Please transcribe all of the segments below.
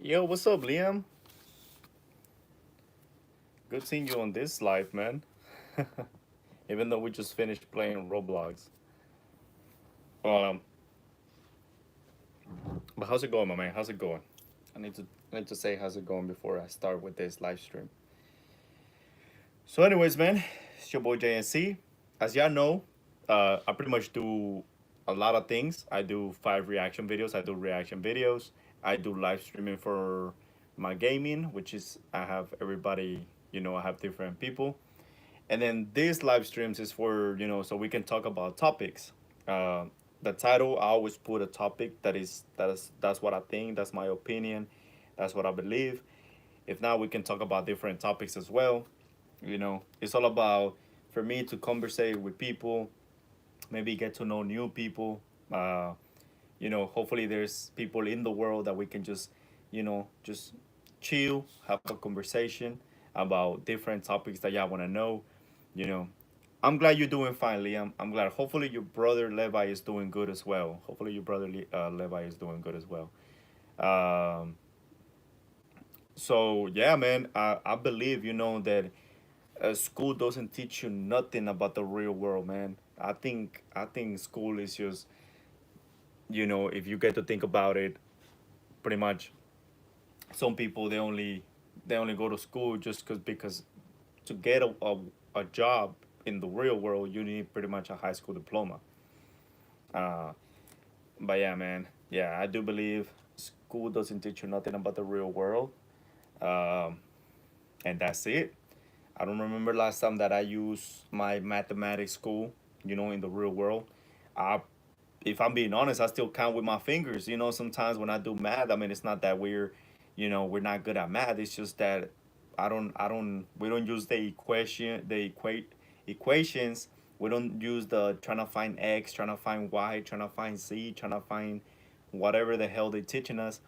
Yo, what's up, Liam? Good seeing you on this live, man. Even though we just finished playing Roblox. Um, but how's it going, my man? How's it going? I need to I need to say how's it going before I start with this live stream. So, anyways, man, it's your boy JNC. As y'all know, I pretty much do a lot of things. I do 5 reaction videos. I do reaction videos. I do live streaming for my gaming, which is I have everybody. I have different people. And then these live streams is for, so we can talk about topics. Uh, the title, I always put a topic that's what I think, that's my opinion, that's what I believe. If not, we can talk about different topics as well. It's all about for me to conversate with people, maybe get to know new people. Hopefully there's people in the world that we can just chill, have a conversation about different topics that y'all want to know. You know, I'm glad you're doing fine, Liam. I'm glad. Hopefully your brother Levi is doing good as well. Hopefully your brother Levi is doing good as well. Um, so yeah, man, I believe that school doesn't teach you nothing about the real world, man. I think school is just if you get to think about it, pretty much some people they only go to school just because to get a job in the real world you need pretty much a high school diploma. Uh, but yeah, man, yeah, I do believe school doesn't teach you nothing about the real world, um, and that's it. I don't remember last time that I used my mathematics school, in the real world. I, if I'm being honest, I still count with my fingers. Sometimes when I do math, I mean, it's not that we're not good at math. It's just that we don't use equations. We don't use the trying to find X, trying to find Y, trying to find Z, trying to find whatever the hell they're teaching us.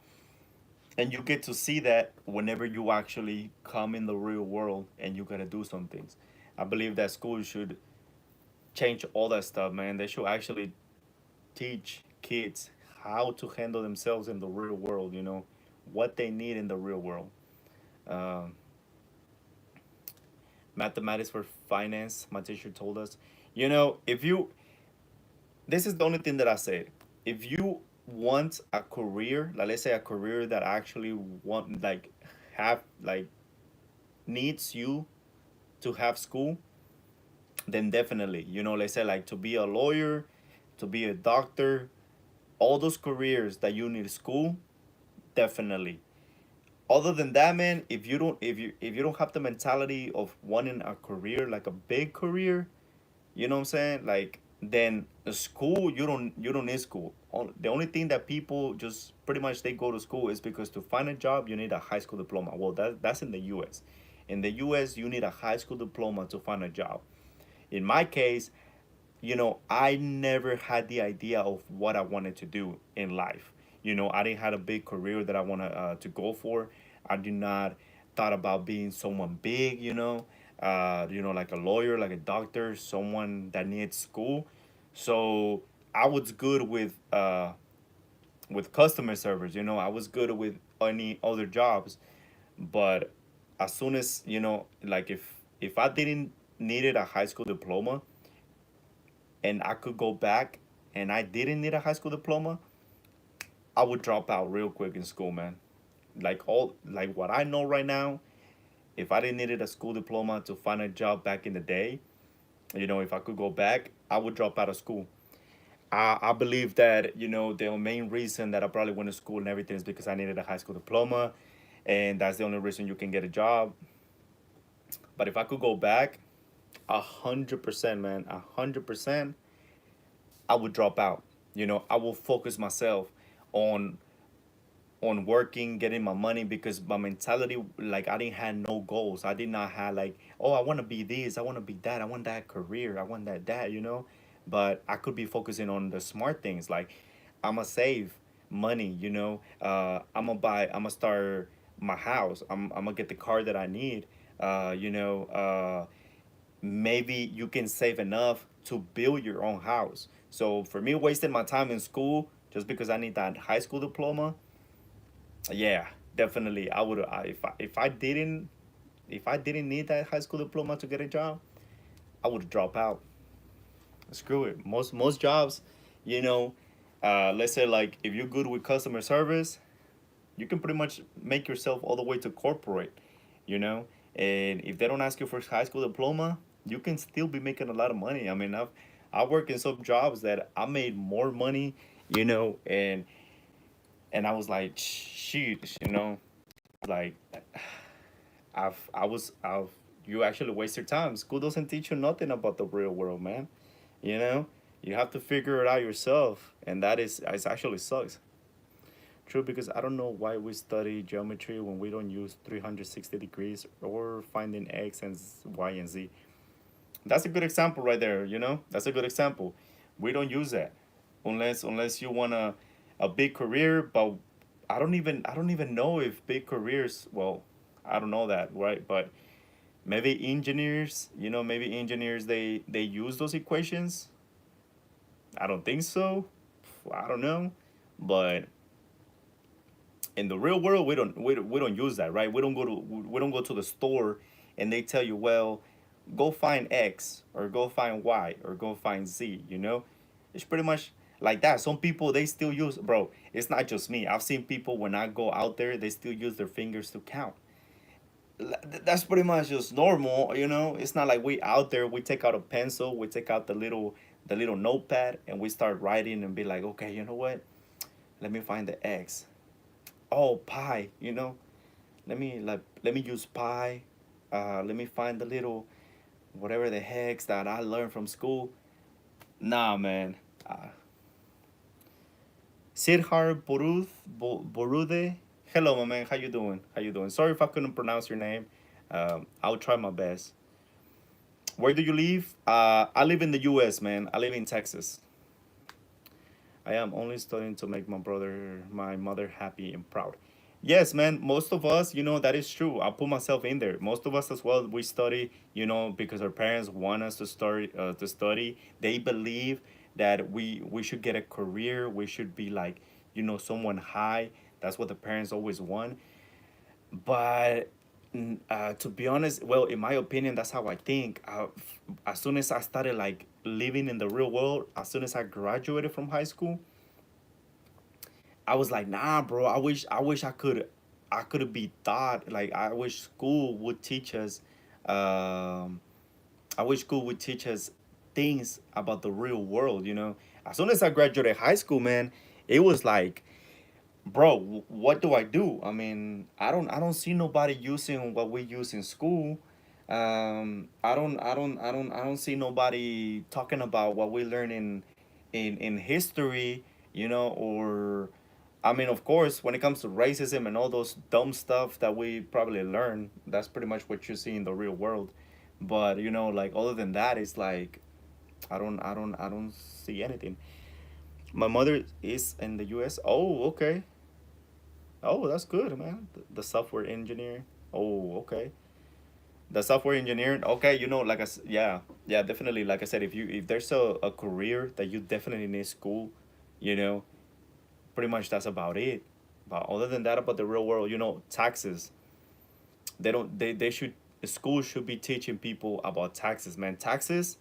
And you get to see that whenever you actually come in the real world and you gotta do some things. I believe that schools should change all that stuff, man. They should actually teach kids how to handle themselves in the real world, what they need in the real world. Um, Mathematics for finance, my teacher told us. If you, this is the only thing that I said. If you want a career, like let's say a career that actually want like have like needs you to have school, then definitely, let's say like to be a lawyer, to be a doctor, all those careers that you need school, definitely. Other than that, man, if you don't have the mentality of wanting a career, like a big career, you know what I'm saying? Like then the school, you don't need school. The only thing that people just pretty much they go to school is because to find a job you need a high school diploma. Well, that's in the US. In the US you need a high school diploma to find a job. In my case, I never had the idea of what I wanted to do in life. I didn't have a big career that I wanted to go for. I did not thought about being someone big, like a lawyer, like a doctor, someone that needs school. So I was good with customer service. I was good with any other jobs, but as soon as like if I didn't needed a high school diploma and I could go back and I didn't need a high school diploma, I would drop out real quick in school, man. Like what I know right now, if I didn't needed a school diploma to find a job back in the day, if I could go back, I would drop out of school. I believe that, the main reason that I probably went to school and everything is because I needed a high school diploma, and that's the only reason you can get a job. But if I could go back, 100%, man, 100%, I would drop out. I will focus myself on working, getting my money because my mentality, like I didn't have no goals. I did not have like, oh, I want to be this, I want to be that, I want that career, I want that. But I could be focusing on the smart things like I'ma save money. I'ma start my house. I'm gonna get the car that I need. Maybe you can save enough to build your own house. So for me, wasting my time in school just because I need that high school diploma, yeah, definitely I would. If I didn't need that high school diploma to get a job, I would drop out. Screw it. Most jobs, you know, let's say like if you're good with customer service, you can pretty much make yourself all the way to corporate, you know. And if they don't ask you for high school diploma, you can still be making a lot of money. I mean, I work in some jobs that I made more money, you know, and I was like, shoot, you know, like I've you actually waste your time. School doesn't teach you nothing about the real world, man. You know, you have to figure it out yourself, and that is it actually sucks. True, because I don't know why we study geometry when we don't use 360 degrees or finding x and y and z. That's a good example right there. You know, that's a good example. We don't use that unless you want a big career, but I don't even know if big careers. Well, I don't know that, right? But maybe engineers, you know, maybe engineers they use those equations. I don't think so. I don't know, but in the real world we don't use that, right? We don't go to the store and they tell you, well, go find x or go find y or go find z, you know. It's pretty much like that. Some people they still use, bro, it's not just me. I've seen people when I go out there they still use their fingers to count. That's pretty much just normal, you know. It's not like we out there we take out a pencil, we take out the little notepad and we start writing and be like, okay, you know what, let me find the x. Oh, pi, you know. Let me use pi. Let me find the little whatever the hex that I learned from school. Nah, man. Sirhar Borude. Hello, my man. How you doing? How you doing? Sorry if I couldn't pronounce your name. I'll try my best. Where do you live? I live in the U.S., man. I live in Texas. I am only studying to make my mother happy and proud. Yes, man. Most of us, you know, that is true. I put myself in there. Most of us as well, we study, you know, because our parents want us to study. They believe that we should get a career. We should be like, you know, someone high. That's what the parents always want. But to be honest, well, in my opinion, that's how I think. As soon as I started like living in the real world, as soon as I graduated from high school, I was like, nah, bro. I wish I could be taught. Like, I wish school would teach us. Um, I wish school would teach us things about the real world. You know, as soon as I graduated high school, man, it was like, bro, what do I do? I mean, I don't see nobody using what we use in school. I don't see nobody talking about what we learn in history, you know, or I mean, of course, when it comes to racism and all those dumb stuff that we probably learn, that's pretty much what you see in the real world. But you know, like other than that, it's like I don't see anything. My mother is in the U.S. Oh, okay. Oh, that's good, man. The software engineer. Oh, okay. The software engineer. Okay, you know, yeah, yeah, definitely. Like I said, if there's a career that you definitely need school, you know, pretty much that's about it. But other than that, about the real world, you know, taxes. They don't. They should. School should be teaching people about taxes, man. Taxes,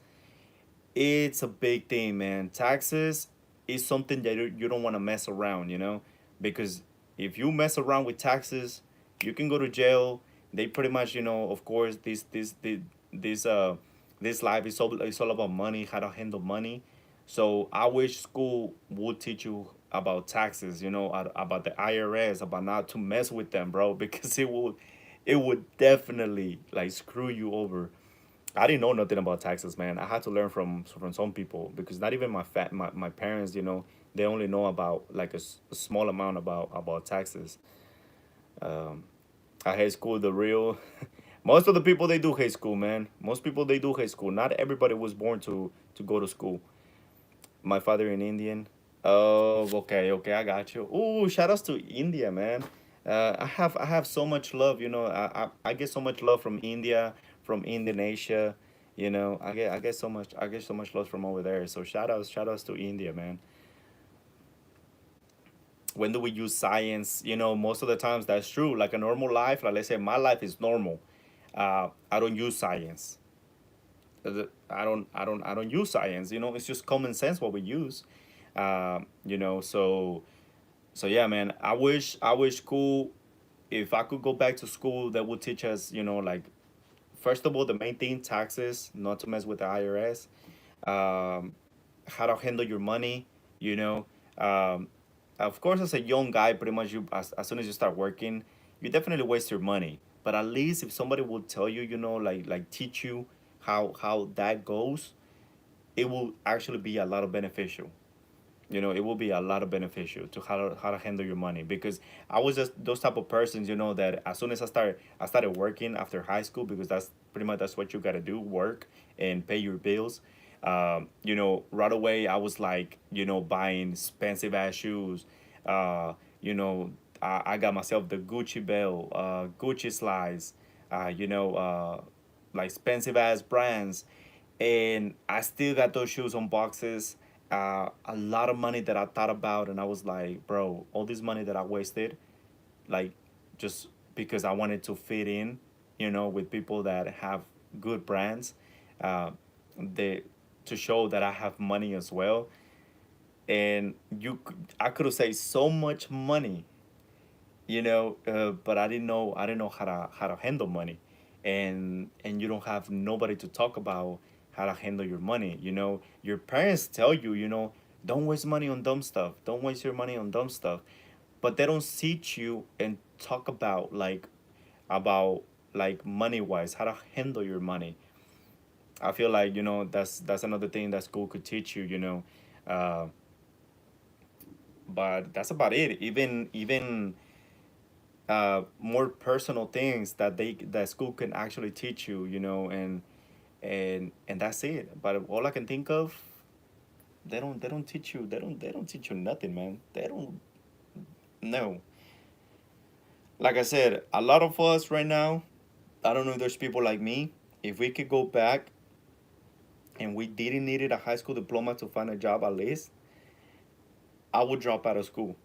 it's a big thing, man. Taxes is something that you don't want to mess around, you know, because if you mess around with taxes, you can go to jail. They pretty much, you know, of course, this this life is it's all about money, how to handle money. So I wish school would teach you about taxes, you know, about the IRS, about not to mess with them, bro, because it would definitely like screw you over. I didn't know nothing about taxes, man. I had to learn from some people because not even my parents, you know, they only know about like a small amount about taxes. Um, I hate school. The real, most of the people they do hate school, man. Most people they do hate school. Not everybody was born to go to school. My father in Indian. Oh, okay, okay, I got you. Ooh, shout outs to India, man. I have so much love, you know. I get so much love from India, from Indonesia, you know. I get so much love from over there. So shout outs to India, man. when do we use science? Most of the times that's true. Like a normal life, like let's say my life is normal. I don't use science. I don't use science. It's just common sense what we use. So yeah, man. I wish school. If I could go back to school, that would teach us. Like first of all, the main thing, taxes, not to mess with the IRS. Um, how to handle your money. You know, um, of course, as a young guy, pretty much as soon as you start working, you definitely waste your money. But at least if somebody will tell you, like teach you how that goes, it will actually be a lot of beneficial. It will be a lot of beneficial to how to handle your money, because I was just those type of persons, that as soon as I started working after high school, because that's pretty much that's what you got to do, work and pay your bills. Right away I was like, buying expensive ass shoes. uh you know I got myself the Gucci belt, Gucci slides, like expensive ass brands, and I still got those shoes on boxes. A lot of money that I thought about, and I was like, bro, all this money that I wasted, like, just because I wanted to fit in, with people that have good brands, uh, they to show that I have money as well. And I could have saved so much money, but I didn't know how to handle money, and you don't have nobody to talk about how to handle your money. Your parents tell you, don't waste money on dumb stuff, don't waste your money on dumb stuff, but they don't teach you and talk about like money wise, how to handle your money. I feel like, that's another thing that school could teach you. uh, but that's about it. Even more personal things that school can actually teach you, and that's it. But all I can think of, they don't teach you, they don't teach you nothing, man. They don't know. Like I said, a lot of us right now, I don't know if there's people like me. If we could go back and we didn't need a high school diploma to find a job, at least I would drop out of school.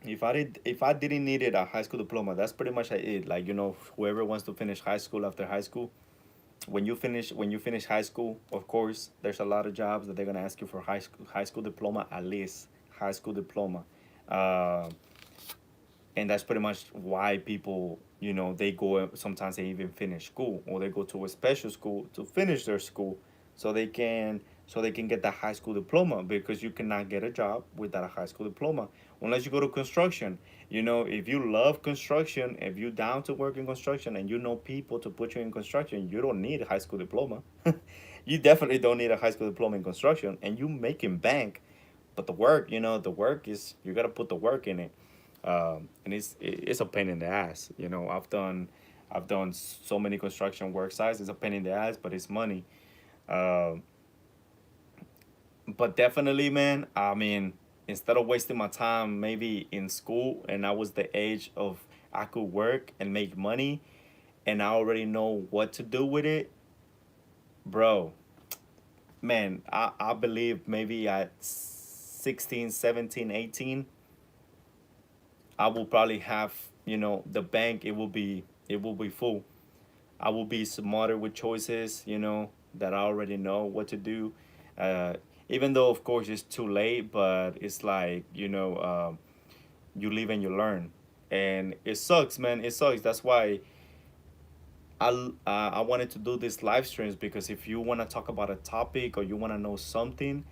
If I didn't need a high school diploma, that's pretty much it. Like, whoever wants to finish high school, after high school, when you finish high school, of course, there's a lot of jobs that they're gonna ask you for high school diploma, at least high school diploma. Uh, and that's pretty much why people, they go, sometimes they even finish school, or they go to a special school to finish their school, so they can get that high school diploma, because you cannot get a job without a high school diploma unless you go to construction. If you love construction, if you're down to work in construction, and you know people to put you in construction, you don't need a high school diploma. You definitely don't need a high school diploma in construction, and you making bank. But the work is, you gotta put the work in it. And it's a pain in the ass. I've done so many construction work sites. It's a pain in the ass, but it's money. Um, but definitely, man. I mean, instead of wasting my time maybe in school, and I was the age of I could work and make money, and I already know what to do with it, bro. Man, I believe maybe at 16, 17, 18, I will probably have, the bank. It will be full. I will be smarter with choices, that I already know what to do. Uh, Even though, of course, it's too late, but it's like, you live and you learn. And it sucks, man. It sucks. That's why I wanted to do these live streams, because if you want to talk about a topic, or you want to know something,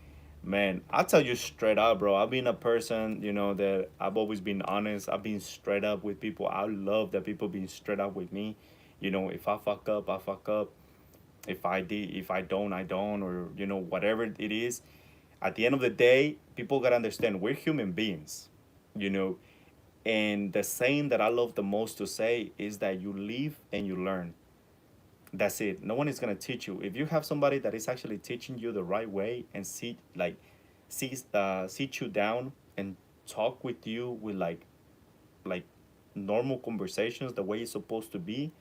man, I'll tell you straight up, bro. I've been a person, that I've always been honest. I've been straight up with people. I love that people being straight up with me. If I fuck up, I fuck up. If I don't, I don't, or whatever it is. At the end of the day, people gotta understand we're human beings, you know. And the saying that I love the most to say is that you live and you learn. That's it. No one is gonna teach you. If you have somebody that is actually teaching you the right way, and sit you down and talk with you with like normal conversations, the way it's supposed to be,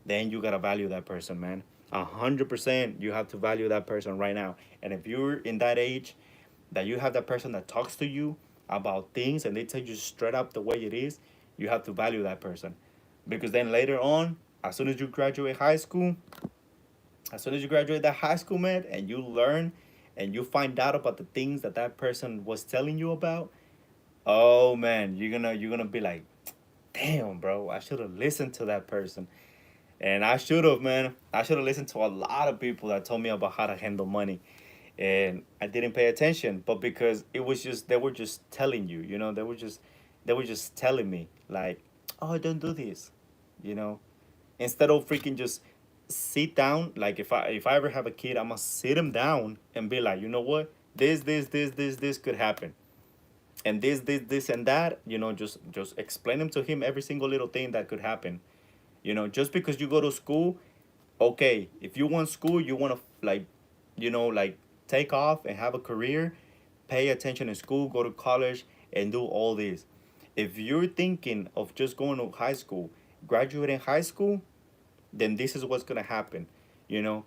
then you gotta value that person, man. 100%, you have to value that person right now. And if you're in that age that you have that person that talks to you, about things and they tell you straight up the way it is, you have to value that person. Because then later on, as soon as you graduate high school, as soon as you graduate that high school, man, and you learn and you find out about the things that that person was telling you about, oh man, you're gonna be like, damn, bro, I should have listened to that person. And I should have, man. I should have listened to a lot of people that told me about how to handle money. And I didn't pay attention, but because it was just they were just telling you, they were just telling me like, "Oh, don't do this." You know, instead of freaking just sit down, like if I ever have a kid, I'm gonna sit him down and be like, "You know what? This could happen." And this and that, just explain them to him every single little thing that could happen. Just because you go to school, okay, if you want school, you want to like take off and have a career, pay attention in school, go to college and do all this. If you're thinking of just going to high school, graduating high school, then this is what's going to happen. You know,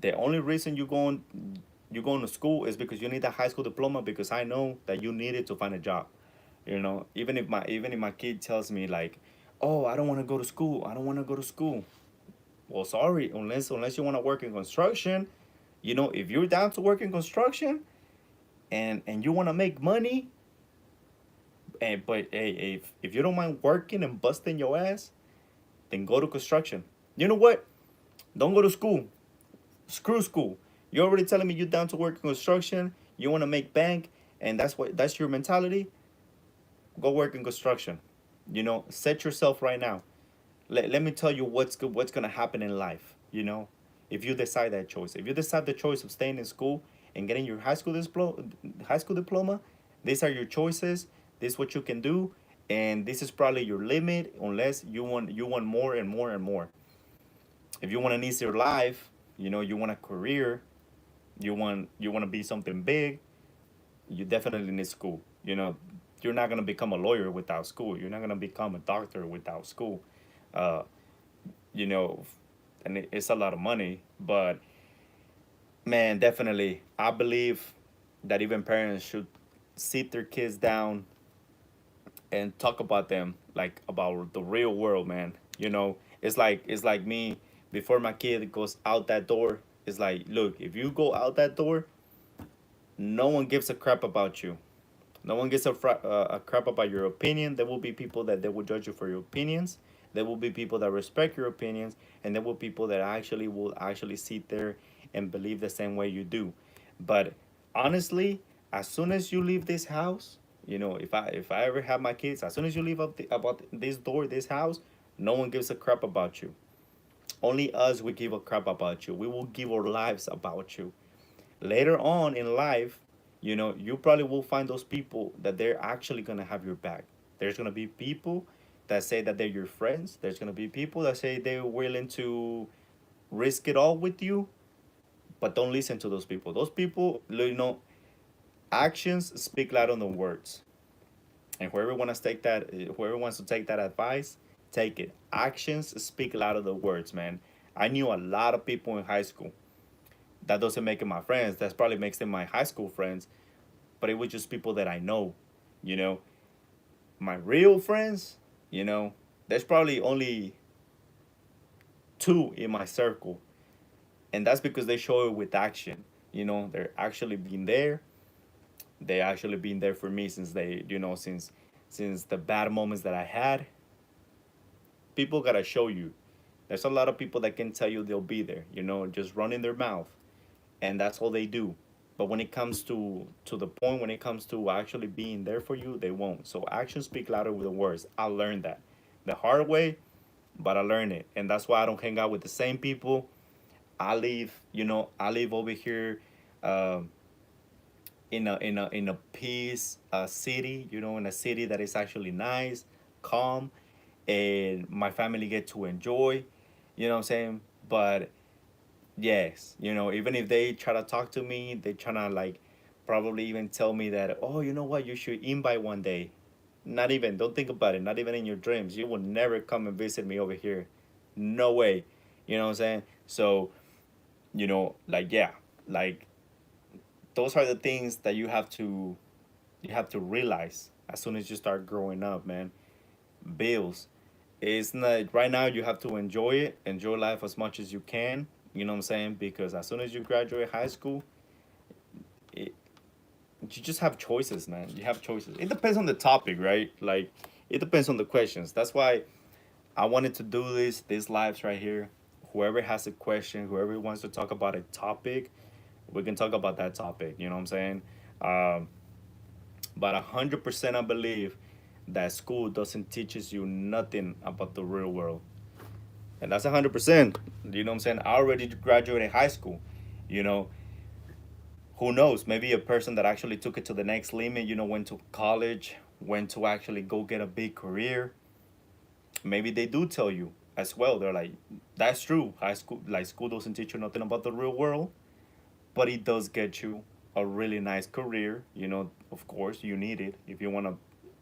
the only reason you're going to school is because you need a high school diploma, because I know that you need it to find a job. Even if my kid tells me like, "Oh, I don't want to go to school. I don't want to go to school." Well, sorry, unless you want to work in construction, if you're down to work in construction and you want to make money, and but hey, if you don't mind working and busting your ass, then go to construction. You know what? Don't go to school. Screw school. You're already telling me you're down to work in construction. You want to make bank, and that's your mentality. Go work in construction. Set yourself right now. Let me tell you what's gonna happen in life. If you decide that choice, if you decide the choice of staying in school and getting your high school diploma, these are your choices. This is what you can do, and this is probably your limit unless you want more and more and more. If you want an easier life, you want a career, you want to be something big, you definitely need school. You're not gonna become a lawyer without school. You're not gonna become a doctor without school. Uh, you know, and it's a lot of money, but man, definitely, I believe that even parents should sit their kids down and talk about them like about the real world, man. It's like me before my kid goes out that door. It's like, look, if you go out that door, no one gives a crap about you. No one gives a crap about your opinion. There will be people that they will judge you for your opinions. There will be people that respect your opinions, and there will be people that actually will actually sit there and believe the same way you do. But honestly, as soon as you leave this house, if I ever have my kids, as soon as you leave about this door, this house, no one gives a crap about you. Only us will give a crap about you. We will give our lives about you. Later on in life, you probably will find those people that they're actually gonna have your back. There's gonna be people that say that they're your friends. There's gonna be people that say they're willing to risk it all with you, but don't listen to those people. Those people, actions speak louder than words. And whoever wants to take that advice, take it. Actions speak louder than words, man. I knew a lot of people in high school. That doesn't make them my friends. That probably makes them my high school friends. But it was just people that I know. You know, my real friends. There's probably only two in my circle, and that's because they show it with action. They're actually being there. They actually been there for me since since the bad moments that I had. People gotta show you. There's a lot of people that can tell you they'll be there. Just running their mouth, and that's all they do. But when it comes to the point, when it comes to actually being there for you, they won't. So actions speak louder than words. I learned that the hard way, but I learned it, and that's why I don't hang out with the same people. I live over here, um, in a peace city. In a city that is actually nice, calm, and my family get to enjoy. You know what I'm saying? But yes, even if they try to talk to me, they try to like probably even tell me that, oh, you know what, you should invite one day. Not even, don't think about it, not even in your dreams. You will never come and visit me over here. No way. You know what I'm saying? So, like, yeah, like those are the things that you have to You have to realize as soon as you start growing up, man. Bills. It's not right now. You have to enjoy it, enjoy life as much as you can. You know what I'm saying? Because as soon as you graduate high school, it, you just have choices, man. You have choices. It depends on the topic, right? Like, it depends on the questions. That's why I wanted to do these lives right here. Whoever has a question, whoever wants to talk about a topic, we can talk about that topic. You know what I'm saying? Um, but 100% I believe that school doesn't teaches you nothing about the real world, and that's 100%. You know what I'm saying? I already graduated high school. You know, who knows? Maybe a person that actually took it to the next limit. You know, went to college, went to actually go get a big career. Maybe they do tell you as well. They're like, that's true. High school, like school, doesn't teach you nothing about the real world, but it does get you a really nice career. You know, of course, you need it if you want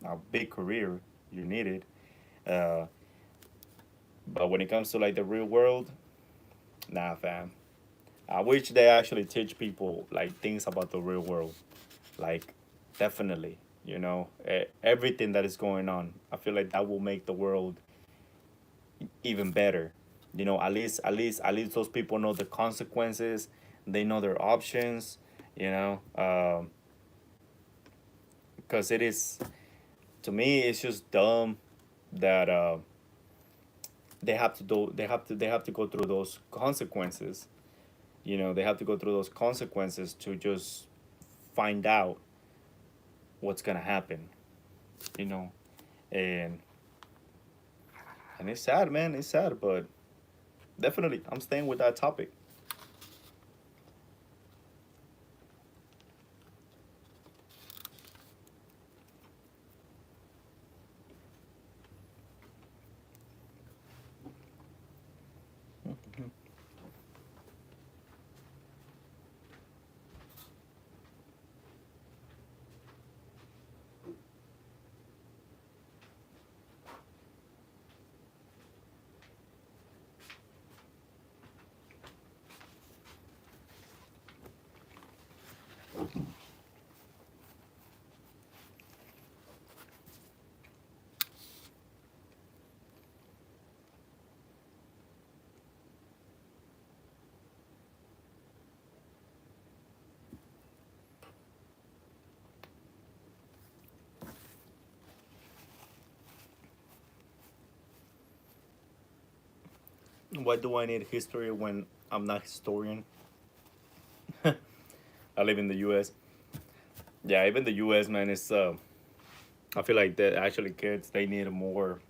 a big career. You need it. Uh, but when it comes to like the real world, nah, fam. I wish they actually teach people like things about the real world. Like, definitely, everything that is going on. I feel like that will make the world even better. At least those people know the consequences. They know their options. You know, because it is, to me, it's just dumb that they have to go through those consequences. They have to go through those consequences to just find out what's gonna happen. You know, and it's sad, man. It's sad, but definitely, I'm staying with that topic. Why do I need history when I'm not a historian? I live in the U.S. Yeah, even the U.S. man is. I feel like that actually kids they need more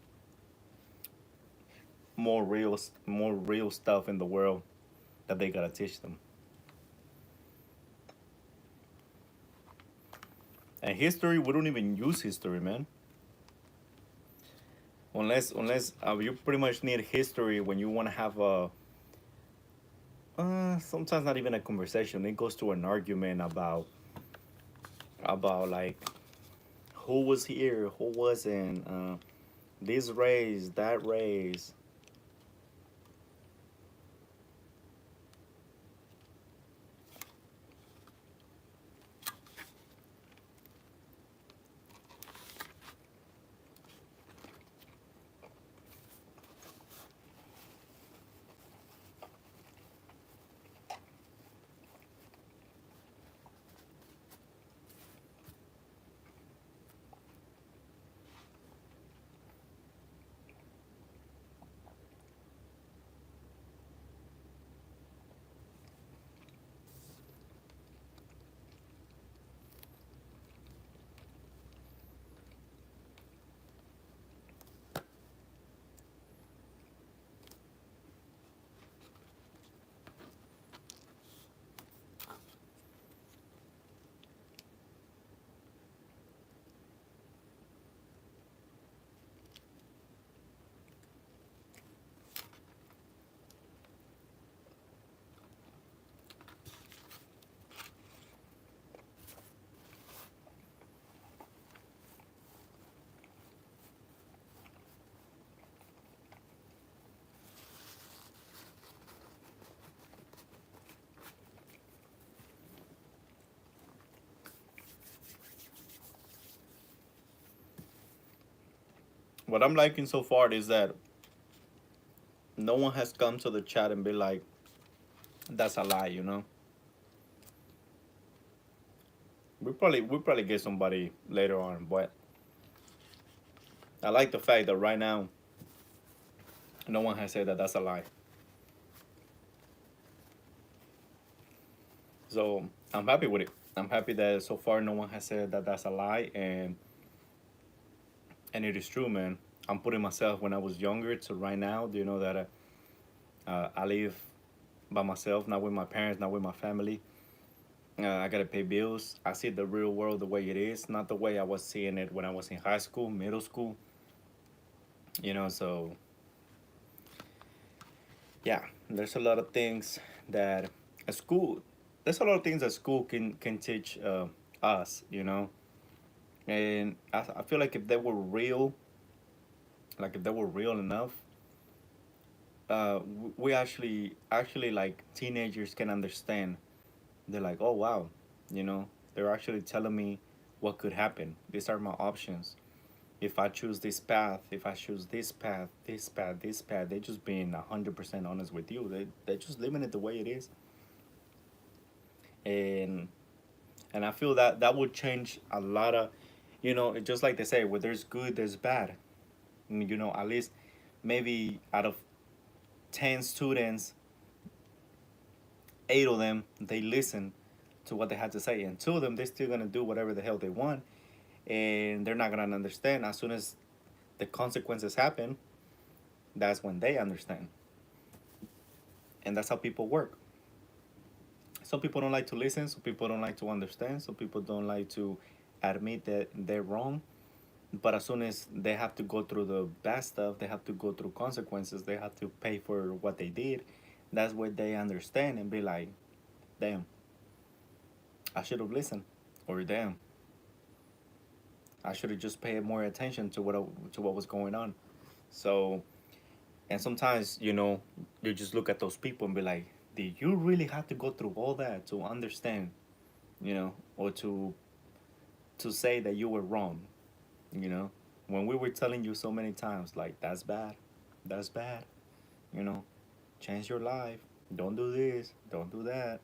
real stuff in the world that they gotta teach them. And history, we don't even use history, man. Unless you pretty much need history when you want to have a sometimes not even a conversation. It goes to an argument about like who was here, who wasn't, this race, that race. what I'm liking so far is that no one has come to the chat and be like, "That's a lie," you know. We probably get somebody later on, but I like the fact that right now no one has said that that's a lie. So I'm happy with it. I'm happy that so far no one has said that that's a lie, and it is true, man. I'm putting myself when I was younger to right now. Do you know that I live by myself, not with my parents, not with my family. I gotta pay bills. I see the real world the way it is, not the way I was seeing it when I was in high school, middle school. You know, so yeah, there's a lot of things that a school. There's a lot of things that school can teach us. You know, and I feel like if they were real, like if they were real enough, we actually like teenagers can understand. They're like, oh wow, you know, they're actually telling me what could happen. These are my options. If I choose this path, if I choose this path, this path, this path, they're just being 100% honest with you. They're just living it the way it is, and I feel that that would change a lot of, you know, just like they say, where there's good, there's bad. You know, at least maybe out of 10 students, 8 of them they listen to what they had to say, and 2 of them they're still gonna do whatever the hell they want, and they're not gonna understand. As soon as the consequences happen, that's when they understand, and that's how people work. Some people don't like to listen. Some people don't like to understand. Some people don't like to admit that they're wrong. But as soon as they have to go through the bad stuff, they have to go through consequences. They have to pay for what they did. That's what they understand and be like, damn, I should have listened, or damn, I should have just paid more attention to what was going on. So, and sometimes you just look at those people and be like, did you really have to go through all that to understand, or to say that you were wrong, you know, when we were telling you so many times like that's bad, you know, change your life, don't do this, don't do that.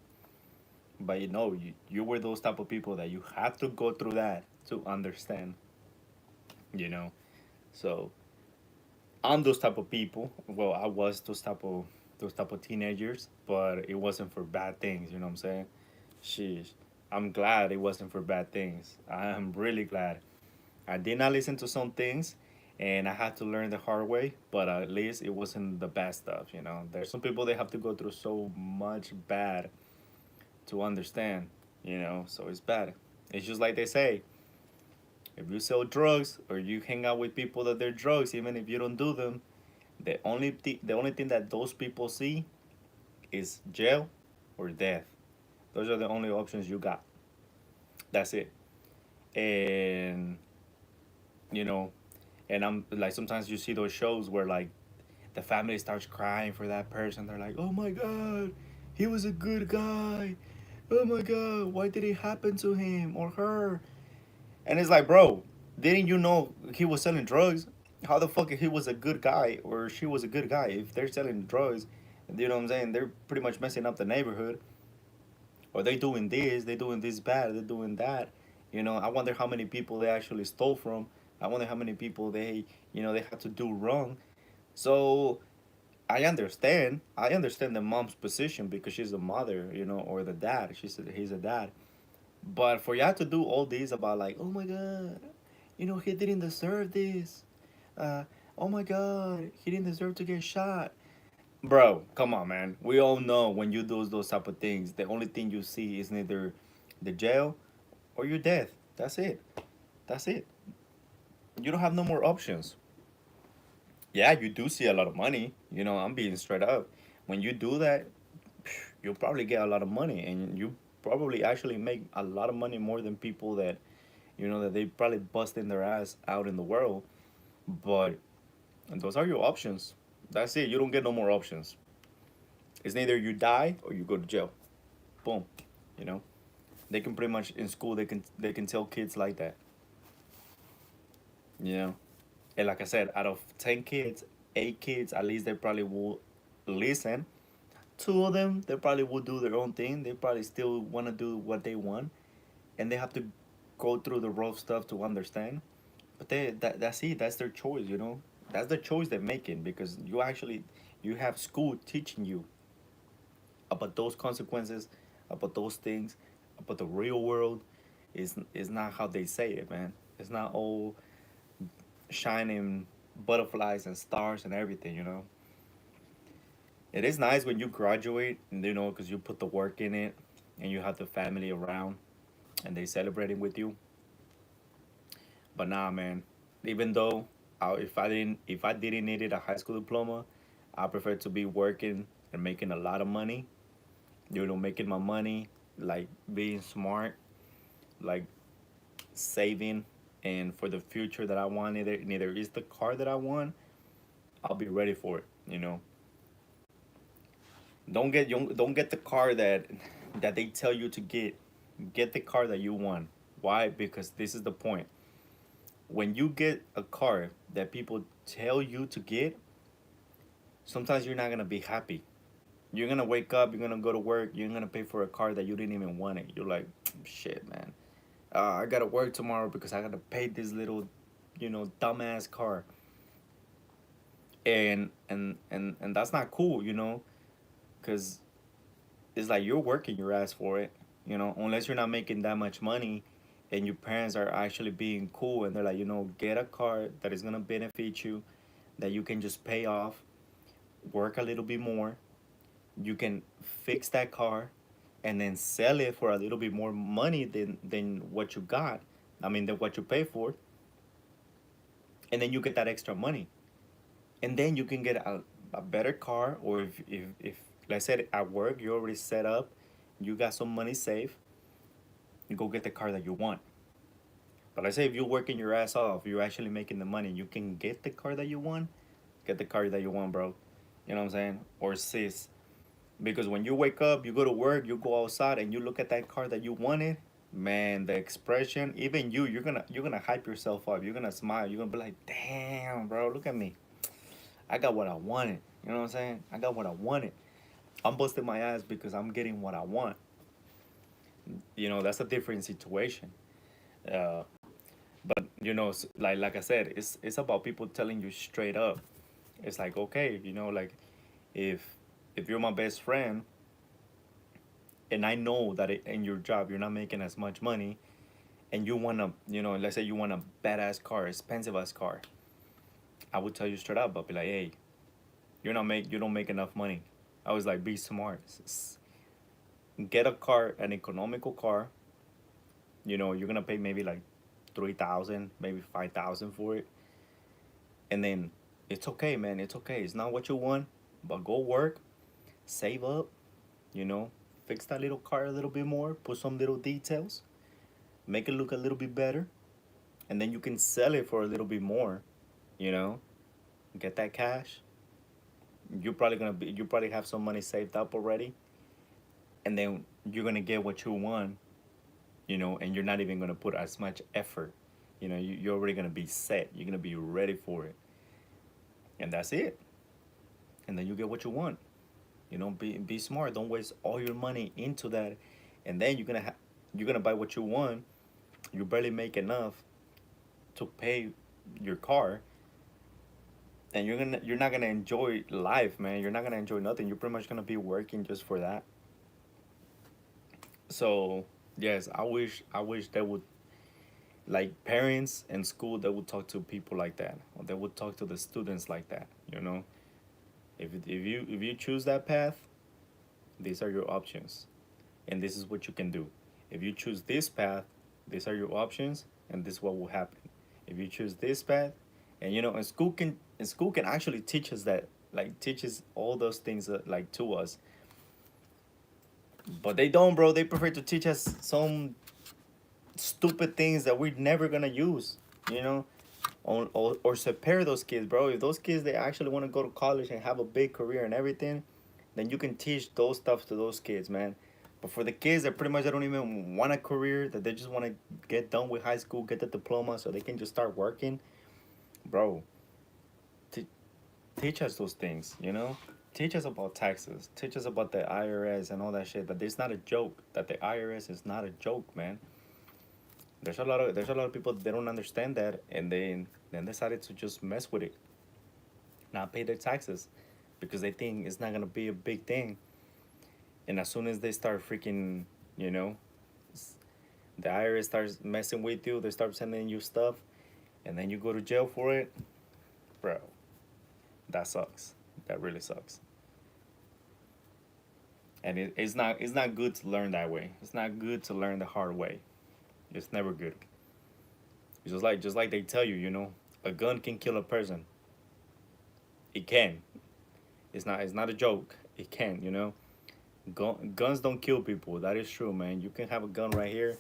But you were those type of people that you have to go through that to understand, you know. So I'm those type of people. Well, I was those type of teenagers, but it wasn't for bad things. You know what I'm saying? Sheesh. I'm glad it wasn't for bad things. I am really glad. I did not listen to some things, and I had to learn the hard way. But at least it wasn't the bad stuff. You know, there's some people they have to go through so much bad to understand. You know, so it's bad. It's just like they say, if you sell drugs or you hang out with people that they're drugs, even if you don't do them, the only thing that those people see is jail or death. Those are the only options you got. That's it. And you know, and I'm like sometimes you see those shows where like the family starts crying for that person. They're like, "Oh my god, he was a good guy. Oh my god, why did it happen to him or her?" And it's like, bro, didn't you know he was selling drugs? How the fuck if he was a good guy or she was a good guy? If they're selling drugs, you know what I'm saying? They're pretty much messing up the neighborhood. Or they doing this, they doing this bad, they're doing that. You know, I wonder how many people they actually stole from. I wonder how many people they had to do wrong. So I understand the mom's position because she's the mother, or the dad. He's a dad. But for y'all to do all these about like, oh my god, he didn't deserve this. Uh, oh my god, he didn't deserve to get shot. Bro, come on, man. We all know when you do those type of things, the only thing you see is neither the jail or your death. That's it. That's it. You don't have no more options. Yeah, you do see a lot of money. I'm being straight up. When you do that, you'll probably get a lot of money, and you probably actually make a lot of money more than people that they probably busting their ass out in the world. But those are your options. That's it. You don't get no more options. It's neither you die or you go to jail. Boom. You know. They can pretty much in school they can tell kids like that. You know. And like I said, out of 10 kids, 8 kids at least they probably will listen. Two of them, they probably will do their own thing. They probably still want to do what they want, and they have to go through the rough stuff to understand. But that's it. That's their choice. That's the choice they're making because you have school teaching you about those consequences, about those things, about the real world. Is not how they say it, man. It's not all shining butterflies and stars and everything. It is nice when you graduate, because you put the work in it, and you have the family around, and they celebrating with you. But nah, man. Even though if I didn't need it a high school diploma, I prefer to be working and making a lot of money. Making my money, like being smart, like saving, and for the future that I want. Neither is the car that I want. I'll be ready for it. Don't get the car that they tell you to get. Get the car that you want. Why? Because this is the point. When you get a car that people tell you to get, sometimes you're not gonna be happy. You're gonna wake up, you're gonna go to work, you're gonna pay for a car that you didn't even want it. You're like, shit, man. I gotta work tomorrow because I gotta pay this little, dumbass car. And that's not cool, because it's like you're working your ass for it, unless you're not making that much money, and your parents are actually being cool and they're like, get a car that is gonna benefit you, that you can just pay off, work a little bit more, you can fix that car, and then sell it for a little bit more money than what you got. I mean, than what you pay for, and then you get that extra money, and then you can get a better car, or if let's say at work you already set up, you got some money saved, you go get the car that you want. But I say if you're working your ass off, you're actually making the money, you can get the car that you want, get the car that you want, bro. You know what I'm saying? Or sis. Because when you wake up, you go to work, you go outside, and you look at that car that you wanted, man, the expression, even you're gonna hype yourself up. You're gonna smile. You're gonna be like, damn, bro, look at me. I got what I wanted. You know what I'm saying? I got what I wanted. I'm busting my ass because I'm getting what I want. That's a different situation. Uh, but like I said, it's about people telling you straight up. It's like, okay, like if if you're my best friend, and I know that in your job you're not making as much money, and you want to, let's say you want a badass car, expensive ass car, I would tell you straight up. I'll be like, hey, you don't make enough money. I was like, be smart. Get a car, an economical car. You're gonna pay maybe like 3,000, maybe 5,000 for it, and then it's okay, man. It's okay. It's not what you want, but go work, save up, you know, fix that little car a little bit more, put some little details, make it look a little bit better, and then you can sell it for a little bit more, you know, get that cash. You probably have some money saved up already, and then you're gonna get what you want, and you're not even gonna put as much effort. You're already gonna be set. You're gonna be ready for it, and that's it. And then you get what you want. Be smart. Don't waste all your money into that, and then you're gonna buy what you want. You barely make enough to pay your car, and you're not gonna enjoy life, man. You're not gonna enjoy nothing. You're pretty much gonna be working just for that. So yes, I wish they would, like, parents and school, they would talk to people like that, or they would talk to the students like that. If you choose that path, these are your options, and this is what you can do. If you choose this path, these are your options, and this is what will happen. If you choose this path, and and school can actually teach us that, like, teaches all those things, like, to us, but they don't, bro. They prefer to teach us some stupid things that we're never gonna use, you know, or prepare those kids, bro. If those kids, they actually want to go to college and have a big career and everything, then you can teach those stuff to those kids, man. But for the kids that pretty much they don't even want a career, that they just want to get done with high school, get the diploma, so they can just start working, bro. teach us those things, you know? Teach us about taxes. Teach us about the IRS and all that shit. That it's not a joke. That the IRS is not a joke, man. There's a lot of people they don't understand that, and then decided to just mess with it, not pay their taxes, because they think it's not gonna be a big thing. And as soon as they start freaking, you know, the IRS starts messing with you, they start sending you stuff, and then you go to jail for it, bro. That sucks. That really sucks. And it's not good to learn that way. It's not good to learn the hard way. It's never good. It's just like they tell you, a gun can kill a person. It can. It's not a joke. It can, Guns don't kill people. That is true, man. You can have a gun right here.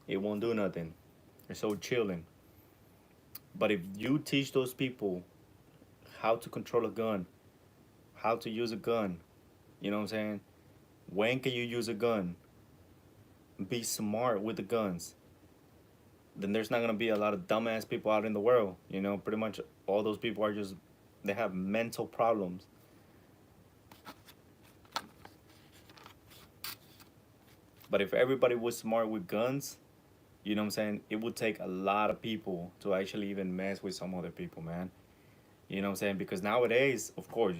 It won't do nothing. It's so chilling. But if you teach those people how to control a gun, how to use a gun, you know what I'm saying? When can you use a gun? Be smart with the guns. Then there's not gonna be a lot of dumbass people out in the world. Pretty much all those people are just they have mental problems. But if everybody was smart with guns, you know what I'm saying? It would take a lot of people to actually even mess with some other people, man. You know what I'm saying? Because nowadays, of course,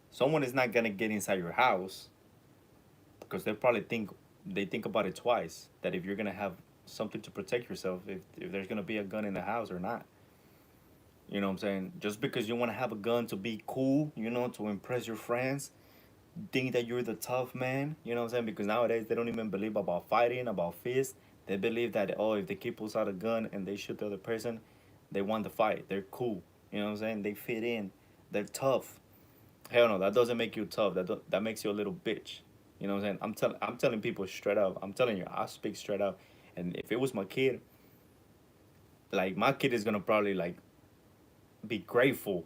someone is not gonna get inside your house because they think about it twice. That if you're gonna have something to protect yourself, if there's gonna be a gun in the house or not. You know what I'm saying? Just because you want to have a gun to be cool, to impress your friends, think that you're the tough man. You know what I'm saying? Because nowadays they don't even believe about fighting, about fists. They believe that, oh, if the kid pulls out a gun and they shoot the other person, they won the fight. They're cool. You know what I'm saying? They fit in. They're tough. Hell no, that doesn't make you tough. That makes you a little bitch. You know what I'm saying? I'm telling people straight up. I'm telling you, I speak straight up. And if it was my kid, like my kid is gonna probably like be grateful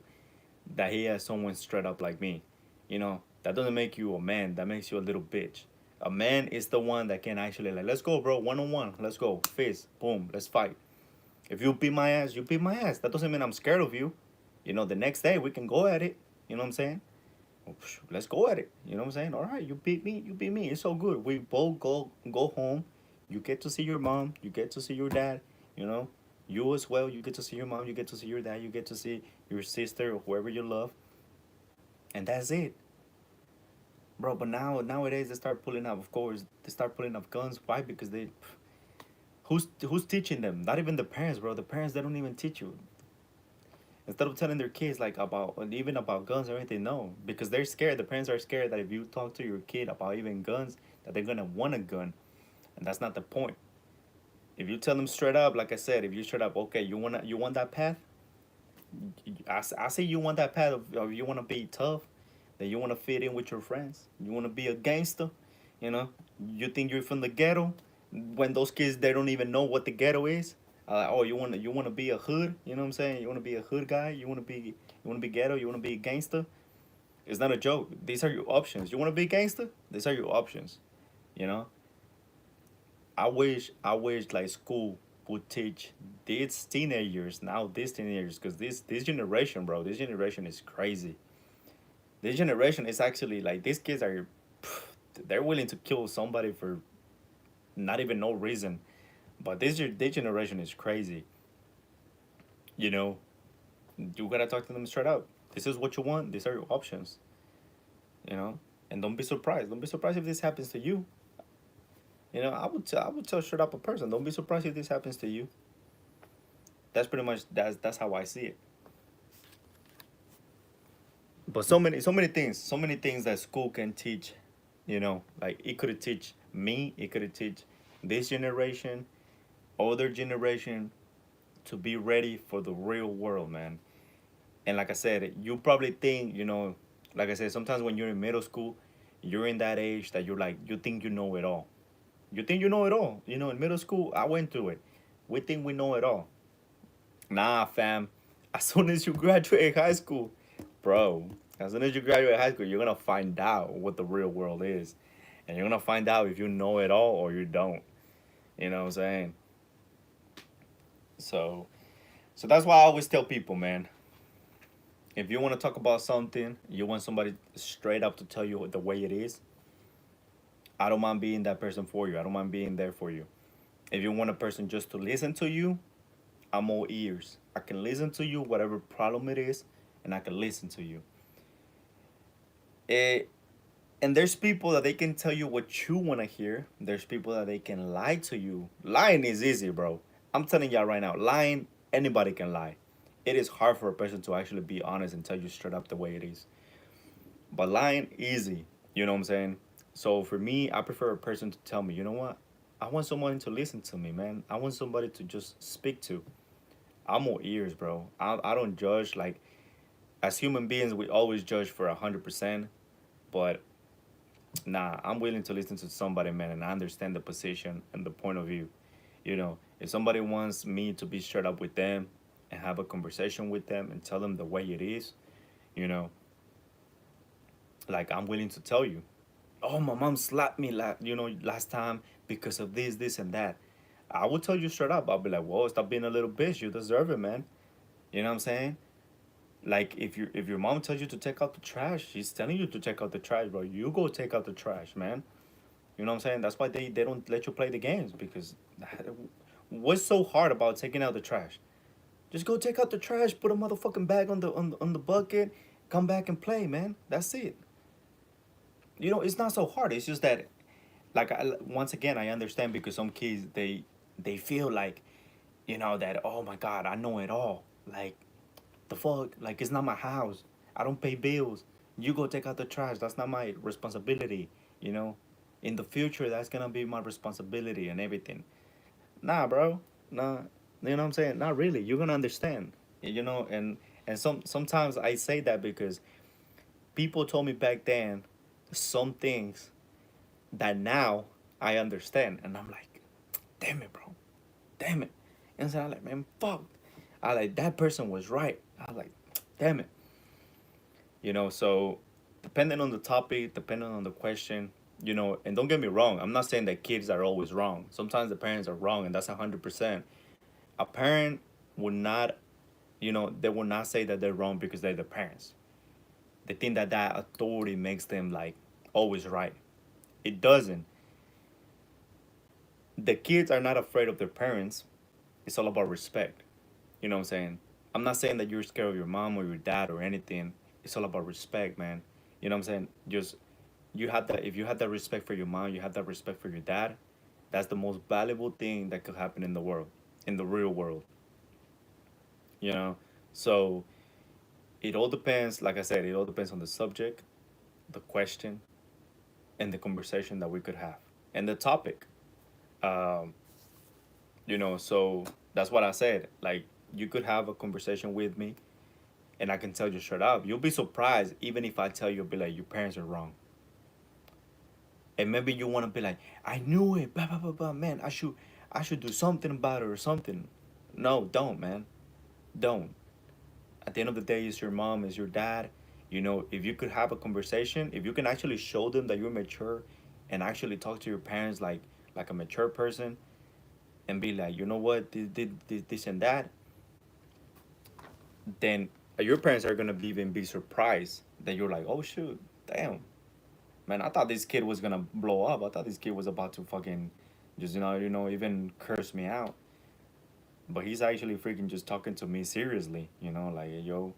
that he has someone straight up like me. That doesn't make you a man. That makes you a little bitch. A man is the one that can actually like, let's go, bro, one on one. Let's go, fist, boom, let's fight. If you beat my ass, you beat my ass. That doesn't mean I'm scared of you. The next day we can go at it. You know what I'm saying? Let's go at it. You know what I'm saying? All right, you beat me, you beat me. It's so good. We both go home. You get to see your mom. You get to see your dad. You know, you as well. You get to see your mom. You get to see your dad. You get to see your sister or whoever you love, and that's it, bro. But nowadays they start pulling up. Of course, they start pulling up guns. Why? Because who's teaching them? Not even the parents, bro. The parents they don't even teach you. Instead of telling their kids like about even about guns or anything, no, because they're scared. The parents are scared that if you talk to your kid about even guns, that they're gonna want a gun, and that's not the point. If you tell them straight up, like I said, if you straight up, okay, you want that path. I say you want that path of you want to be tough, then you want to fit in with your friends. You want to be a gangster, you know. You think you're from the ghetto, when those kids they don't even know what the ghetto is. Oh, you want to be a hood. You know what I'm saying? You want to be a hood guy. You want to be ghetto. You want to be a gangster. It's not a joke. These are your options. You want to be a gangster? These are your options. You know. I wish like school would teach these teenagers, because this generation, bro, this generation is crazy. This generation is actually like these kids are, they're willing to kill somebody for not even no reason. But this generation is crazy. You know, you gotta talk to them straight up. This is what you want. These are your options. You know, and don't be surprised. Don't be surprised if this happens to you. I would tell straight up a person. Don't be surprised if this happens to you. That's pretty much that's how I see it. But so many things that school can teach. Like it could teach me. It could teach this generation, older generation, to be ready for the real world, man. And like I said, you probably think, like I said, sometimes when you're in middle school, you're in that age that you think you know it all. You think you know it all. In middle school, I went through it. We think we know it all. Nah, fam. As soon as you graduate high school, bro, as soon as you graduate high school, you're gonna find out what the real world is. And you're gonna find out if you know it all or you don't. You know what I'm saying? So so that's why I always tell people, man. If you want to talk about something, you want somebody straight up to tell you the way it is, I don't mind being that person for you. I don't mind being there for you. If you want a person just to listen to you, I'm all ears. I can listen to you, whatever problem it is, and I can listen to you. Eh, and there's people that they can tell you what you want to hear. There's people that they can lie to you. Lying is easy, bro. I'm telling y'all right now, lying, anybody can lie. It is hard for a person to actually be honest and tell you straight up the way it is. But lying, easy. You know what I'm saying? So for me, I prefer a person to tell me, you know what? I want someone to listen to me, man. I want somebody to just speak to. I'm all ears, bro. I don't judge. Like, as human beings, we always judge for 100%. But nah, I'm willing to listen to somebody, man, and I understand the position and the point of view. If somebody wants me to be straight up with them and have a conversation with them and tell them the way it is, you know, like I'm willing to tell you, oh, my mom slapped me, last time because of this, and that. I will tell you straight up. I'll be like, whoa, stop being a little bitch. You deserve it, man. You know what I'm saying? Like if your mom tells you to take out the trash, she's telling you to take out the trash, bro. You go take out the trash, man. You know what I'm saying? That's why they don't let you play the games because what's so hard about taking out the trash? Just go take out the trash, put a motherfucking bag on the bucket, come back and play, man. That's it. It's not so hard. It's just that, like, once again, I understand because some kids they feel like, that, oh my god, I know it all. Like, the fuck, like it's not my house. I don't pay bills. You go take out the trash. That's not my responsibility. You know, in the future, that's gonna be my responsibility and everything. Nah, bro. Nah. You know what I'm saying? Not really. You're gonna understand. And sometimes I say that because people told me back then some things that now I understand, and I'm like, damn it, bro, damn it. And so I'm like, man, fuck. I like that person was right. I like, damn it. So depending on the topic, depending on the question, and don't get me wrong, I'm not saying that kids are always wrong. Sometimes the parents are wrong, and that's 100%. A parent would not, they will not say that they're wrong because they're the parents. They think that that authority makes them like always right. It doesn't. The kids are not afraid of their parents. It's all about respect. You know what I'm saying? I'm not saying that you're scared of your mom or your dad or anything. It's all about respect, man. You know what I'm saying? Just you have that if you have that respect for your mom, you have that respect for your dad, that's the most valuable thing that could happen in the world, in the real world, you know? So it all depends, like I said, it all depends on the subject, the question, and the conversation that we could have. And the topic. Um, so that's what I said. Like you could have a conversation with me and I can tell you straight up. You'll be surprised even if I tell you, be like, your parents are wrong. And maybe you want to be like, I knew it, blah blah blah blah. Man, I should do something about it or something. No, don't, man, don't. At the end of the day, it's your mom, it's your dad. If you could have a conversation, if you can actually show them that you're mature, and actually talk to your parents like a mature person, and be like, you know what, this and that, then your parents are gonna be surprised that you're like, oh shoot, damn, man, I thought this kid was gonna blow up. I thought this kid was about to fucking just even curse me out. But he's actually freaking just talking to me seriously, like yo,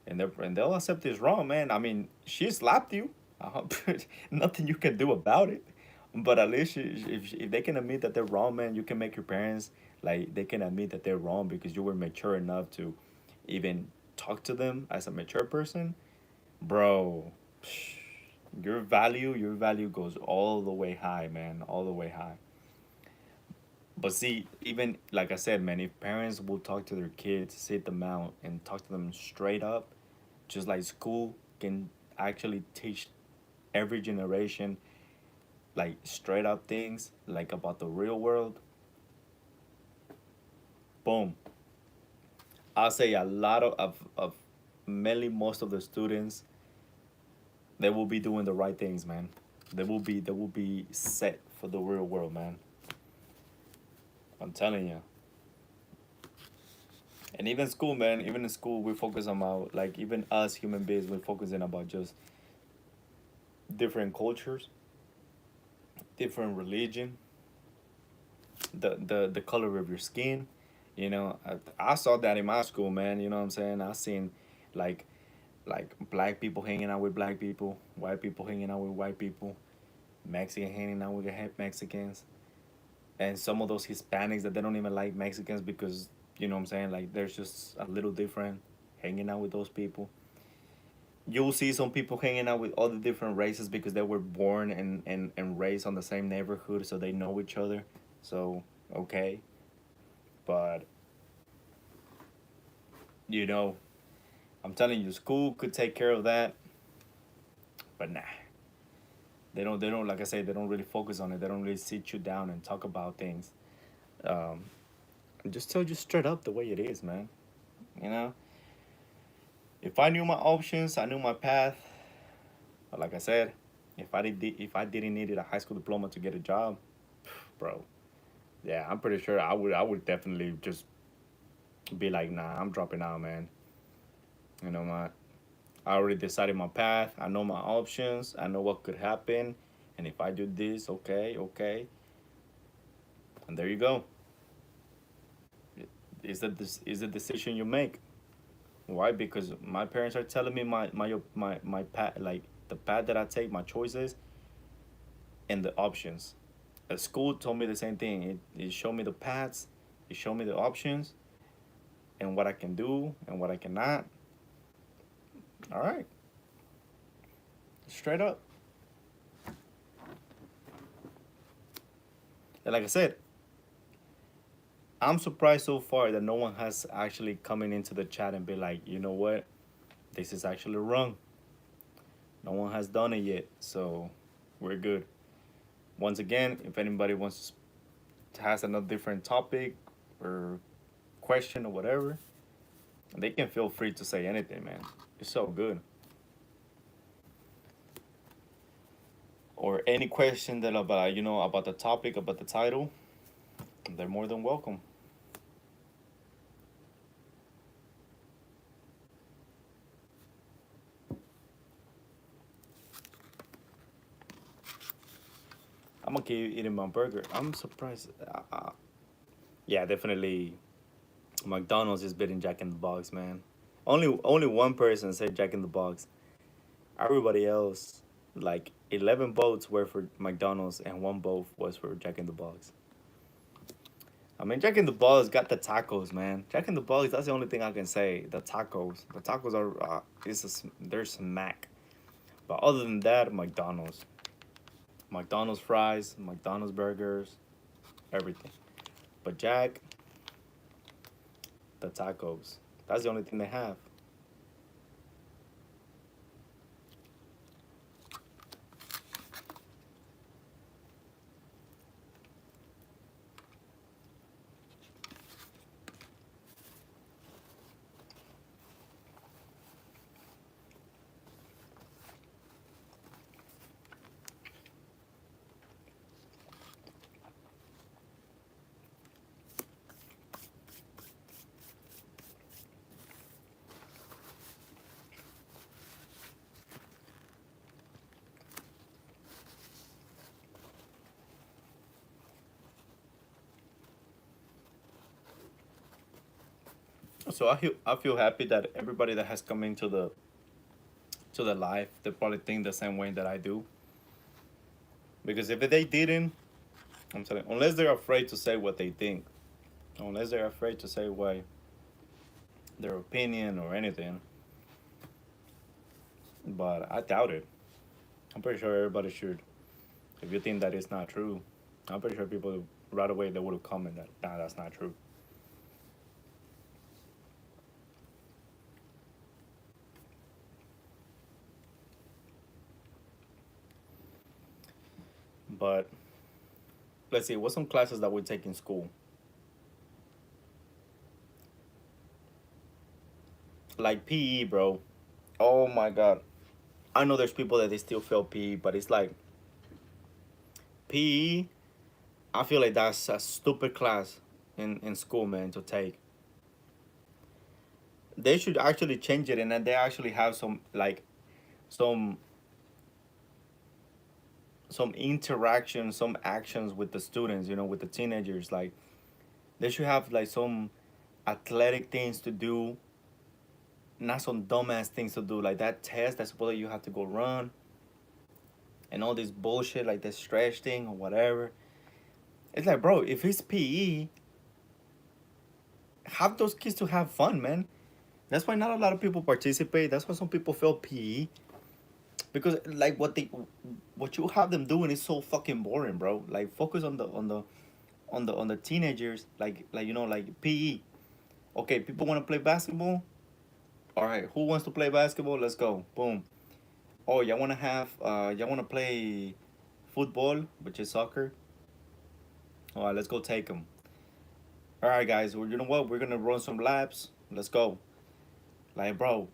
and they'll accept this wrong, man. I mean, she slapped you. Nothing you can do about it. But at least if they can admit that they're wrong, man, you can make your parents like they can admit that they're wrong because you were mature enough to even talk to them as a mature person, bro. Your value goes all the way high, man, all the way high. But see, even like I said, man, if parents will talk to their kids, sit them out, and talk to them straight up, just like school can actually teach every generation like straight up things like about the real world. Boom. I'll say a lot of mainly most of the students, they will be doing the right things, man. They will be set for the real world, man. I'm telling you. And even school, man, even in school, we focus on about, like, even us human beings, we're focusing about just different cultures, different religion, the color of your skin. I saw that in my school, man. You know what I'm saying? I seen like like black people hanging out with black people, white people hanging out with white people, Mexican hanging out with Mexicans, and some of those Hispanics that they don't even like Mexicans because you know what I'm saying. Like there's just a little different hanging out with those people. You'll see some people hanging out with other different races because they were born and raised on the same neighborhood, so they know each other. So okay, but you know, I'm telling you, school could take care of that, but nah, they don't. Like I say, they don't really focus on it. They don't really sit you down and talk about things. Um, just tell you straight up the way it is, man. You know, if I knew my options, I knew my path. But like I said, if I didn't need a high school diploma to get a job, bro, yeah, I'm pretty sure I would definitely just be like, nah, I'm dropping out, man. My I already decided my path. I know my options. I know what could happen, and if I do this, okay, okay, and there you go. Is the decision you make? Why? Because my parents are telling me my path, like the path that I take, my choices, and the options. At school told me the same thing. It showed me the paths, it showed me the options, and what I can do and what I cannot. All right, straight up. And like I said, I'm surprised so far that no one has actually coming into the chat and be like, you know what, this is actually wrong. No one has done it yet, so we're good. Once again, if anybody wants has another different topic or question or whatever, they can feel free to say anything, man. It's so good. Or any question that about about the topic, about the title, they're more than welcome. I'm gonna keep eating my burger. I'm surprised. Yeah, definitely. McDonald's is beating Jack in the Box, man. Only one person said Jack in the Box. Everybody else, like 11 votes were for McDonald's and one vote was for Jack in the Box. I mean, Jack in the Box got the tacos, man. Jack in the Box, that's the only thing I can say. The tacos are they're smack. But other than that, McDonald's fries, McDonald's burgers, everything. But Jack, the tacos, that's the only thing they have. So I feel happy that everybody that has come into the life, they probably think the same way that I do. Because if they didn't, I'm telling, unless they're afraid to say what they think, unless they're afraid to say why their opinion or anything, but I doubt it. I'm pretty sure everybody should. If you think that it's not true, I'm pretty sure people right away they would have commented that nah, that's not true. But let's see, what's some classes that we take in school? Like PE, bro. Oh my god. I know there's people that they still fail PE, but it's like PE. I feel like that's a stupid class in school, man, to take. they should actually change it, and then they actually have some like some some interaction, some actions with the students, with the teenagers. Like they should have like some athletic things to do, not some dumbass things to do. Like that test that's supposed you have to go run and all this bullshit, like the stretch thing or whatever. It's like, bro, if it's PE, have those kids to have fun, man. That's why not a lot of people participate. That's why some people fail PE, because like what you have them doing is so fucking boring, bro. Like focus on the teenagers, like like PE. Okay, people want to play basketball. All right, who wants to play basketball? Let's go. Boom. Oh, y'all want to play football, which is soccer. All right, let's go take them. All right, guys. Well, you know what? We're gonna run some laps. Let's go. Like, bro,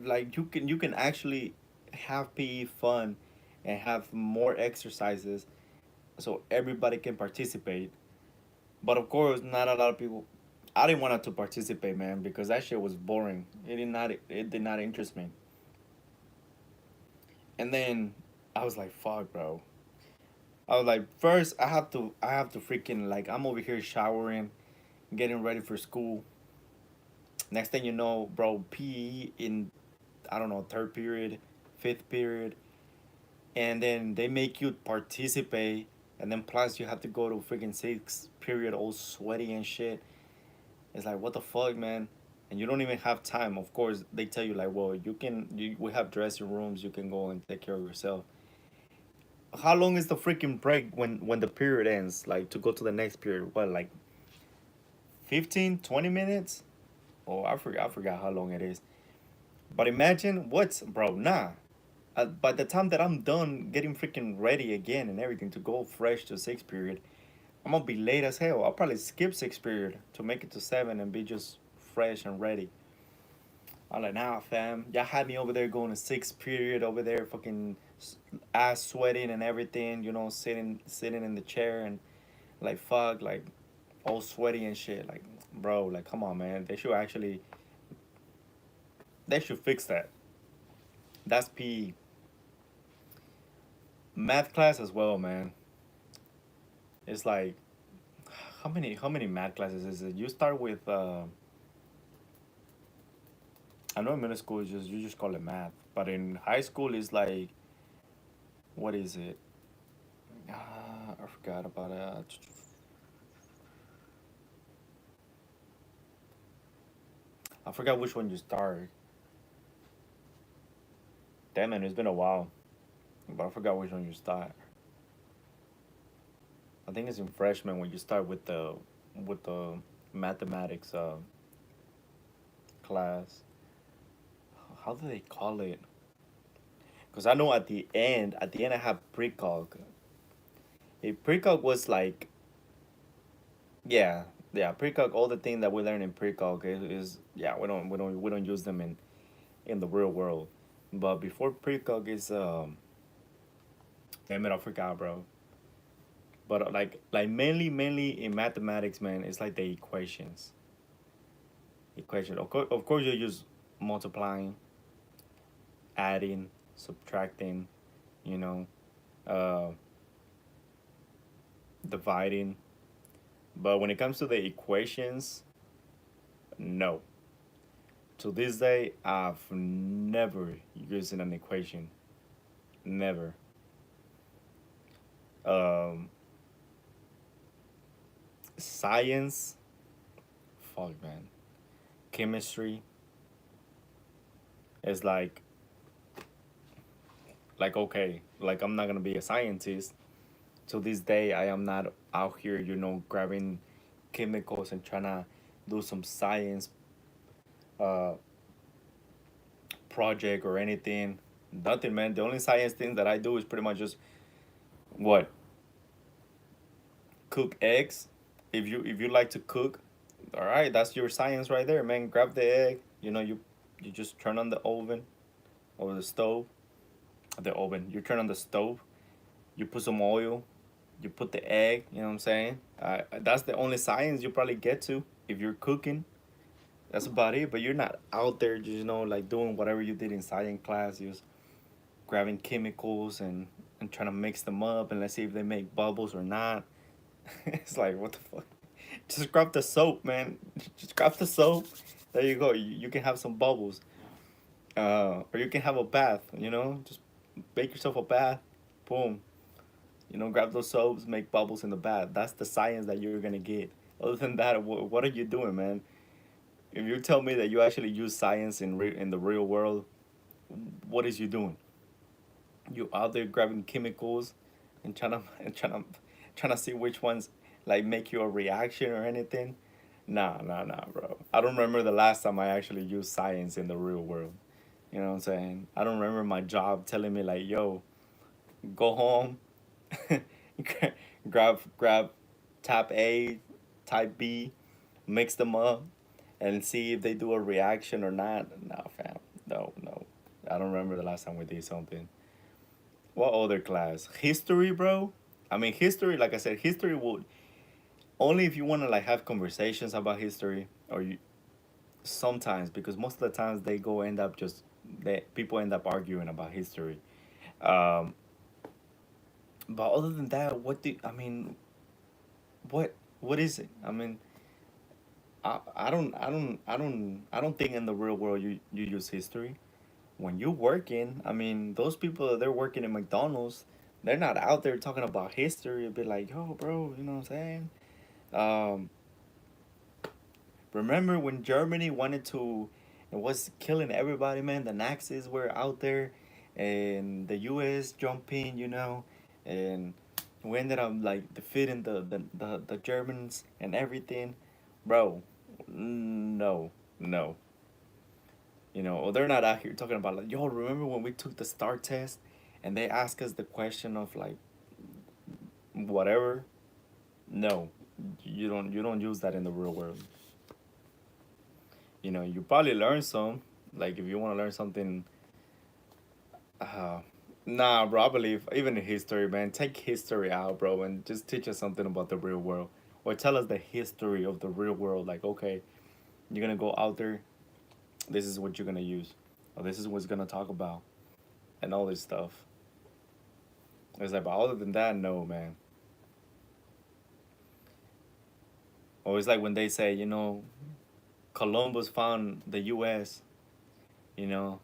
like you can actually have PE fun and have more exercises so everybody can participate. But of course, not a lot of people. I didn't want to participate, man, because that shit was boring. It did not interest me. And then I was like, fuck, bro. I was like, first I have to freaking, like, I'm over here showering, getting ready for school. Next thing you know, bro, PE in, I don't know, third period, fifth period, and then they make you participate, and then plus you have to go to freaking sixth period all sweaty and shit. It's like, what the fuck, man? And you don't even have time. Of course, they tell you like, well, we have dressing rooms, you can go and take care of yourself. How long is the freaking break when the period ends? Like to go to the next period? What, like 15, 20 minutes? Oh, I forgot how long it is. But imagine what's, bro, nah. By the time that I'm done getting freaking ready again and everything to go fresh to sixth period, I'm gonna be late as hell. I'll probably skip sixth period to make it to seven and be just fresh and ready. I'm like, nah, fam. Y'all had me over there going to sixth period over there, fucking ass sweating and everything. Sitting in the chair and like fuck, like all sweaty and shit. Like, bro, like come on, man. They should fix that. That's PE. Math class as well, man. It's like how many math classes is it? You start with I know in middle school is just you just call it math, but in high school it's like, what is it? I forgot about it. I forgot which one you start. Damn it, it's been a while, but I forgot which one you start. I think it's in freshman when you start with the mathematics class. How do they call it? Because I know at the end I have pre-calc. Pre-calc was like, yeah, yeah, pre-calc. All the things that we learn in pre-calc is, yeah, we don't use them in the real world. But before pre-calc is damn it, I forgot, bro. But like mainly in mathematics, man, it's like the equations. Of course you use multiplying, adding, subtracting, you know, uh, dividing. But when it comes to the equations, no. To this day, I've never used an equation. Never. Um, Science, fuck, man. Chemistry is like okay, like I'm not gonna be a scientist. To this day, I am not out here, grabbing chemicals and trying to do some science uh, project or anything. Nothing, man. The only science thing that I do is pretty much just what, cook eggs. If you like to cook, all right, that's your science right there, man. Grab the egg. You just turn on the oven or the stove. The oven. You turn on the stove. You put some oil. You put the egg. You know what I'm saying? That's the only science you probably get to if you're cooking. That's about it. But you're not out there, like doing whatever you did in science class. You're just grabbing chemicals and trying to mix them up and let's see if they make bubbles or not. It's like, what the fuck? Just grab the soap, man. Just grab the soap. There you go. You can have some bubbles. Or you can have a bath, just make yourself a bath. Boom. Grab those soaps, make bubbles in the bath. That's the science that you're gonna get. Other than that, what are you doing, man? If you tell me that you actually use science in the real world, what is you doing? You out there grabbing chemicals and trying to see which ones like make you a reaction or anything. Nah, bro. I don't remember the last time I actually used science in the real world. You know what I'm saying? I don't remember my job telling me like, yo, go home, grab type A, type B, mix them up, and see if they do a reaction or not. No, fam. No, no. I don't remember the last time we did something. What other class? History, bro. I mean, history. Like I said, history would only if you want to like have conversations about history, or you sometimes because most of the times they go end up just they people end up arguing about history. Um, but other than that, I mean? What is it? I mean, I don't think in the real world you use history when you working. I mean, those people that they're working in McDonald's, they're not out there talking about history. A bit like, yo, bro, you know what I'm saying? Um, Remember when Germany wanted to, it was killing everybody, man. The Nazis were out there, and the U.S. jumped in, and we ended up like defeating the Germans and everything, bro. No, no, or they're not out here talking about like, yo, remember when we took the STAR test, and they asked us the question of like whatever. No, you don't use that in the real world. You probably learn some. Like if you want to learn something, uh, nah, bro. I believe even in history, man. Take history out, bro, and just teach us something about the real world, or tell us the history of the real world. Like, okay, you're gonna go out there. This is what you're gonna use, or this is what's gonna talk about, and all this stuff. It's like, but other than that, no, man. Or it's like when they say, Columbus found the U.S. You know,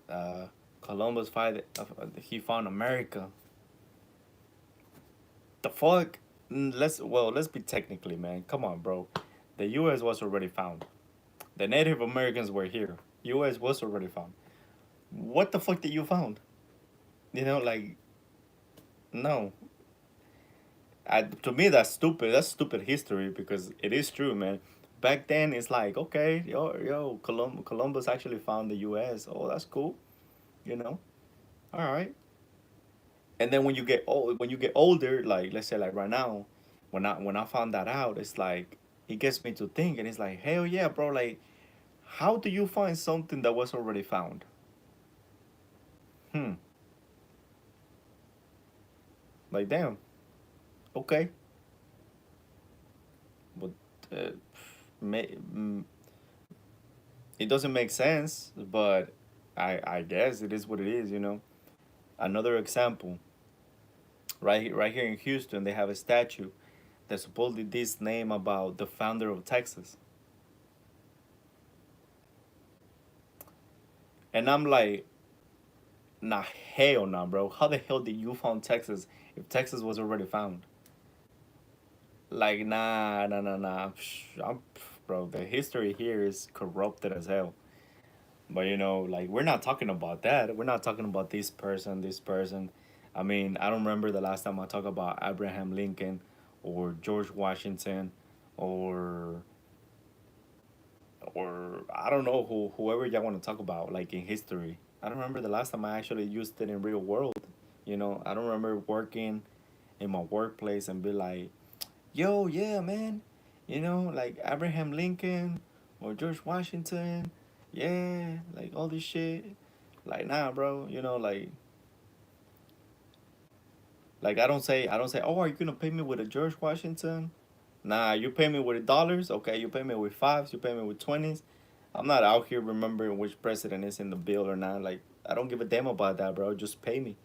uh, Columbus he found America. The fuck? Let's be technically, man. Come on, bro. The U.S. was already found. The Native Americans were here. U.S. was already found. What the fuck did you found? Like no. To me, that's stupid. That's stupid history because it is true, man. Back then, it's like okay, yo, Columbus actually found the U.S. Oh, that's cool. You know, all right. And then when you get older, like let's say like right now, when I found that out, it's like it gets me to think, and it's like hell yeah, bro. Like, how do you find something that was already found? Hmm. Like damn. Okay. But uh, may, mm, it doesn't make sense, but I guess it is what it is. Another example, right here in Houston, they have a statue that supposedly this name about the founder of Texas, and I'm like, nah, hell nah, bro. How the hell did you found Texas if Texas was already found? Like, nah, nah, nah, nah. Bro, the history here is corrupted as hell. But like we're not talking about that. We're not talking about this person, this person. I mean, I don't remember the last time I talked about Abraham Lincoln or George Washington or I don't know whoever y'all want to talk about like in history. I don't remember the last time I actually used it in real world. I don't remember working in my workplace and be like, "Yo, yeah, man." Like Abraham Lincoln or George Washington. Yeah, like all this shit. Like nah, bro. Like I don't say, oh, are you gonna pay me with a George Washington? Nah, you pay me with dollars. Okay, you pay me with fives. You pay me with 20s. I'm not out here remembering which president is in the bill or not. Like, I don't give a damn about that, bro. Just pay me.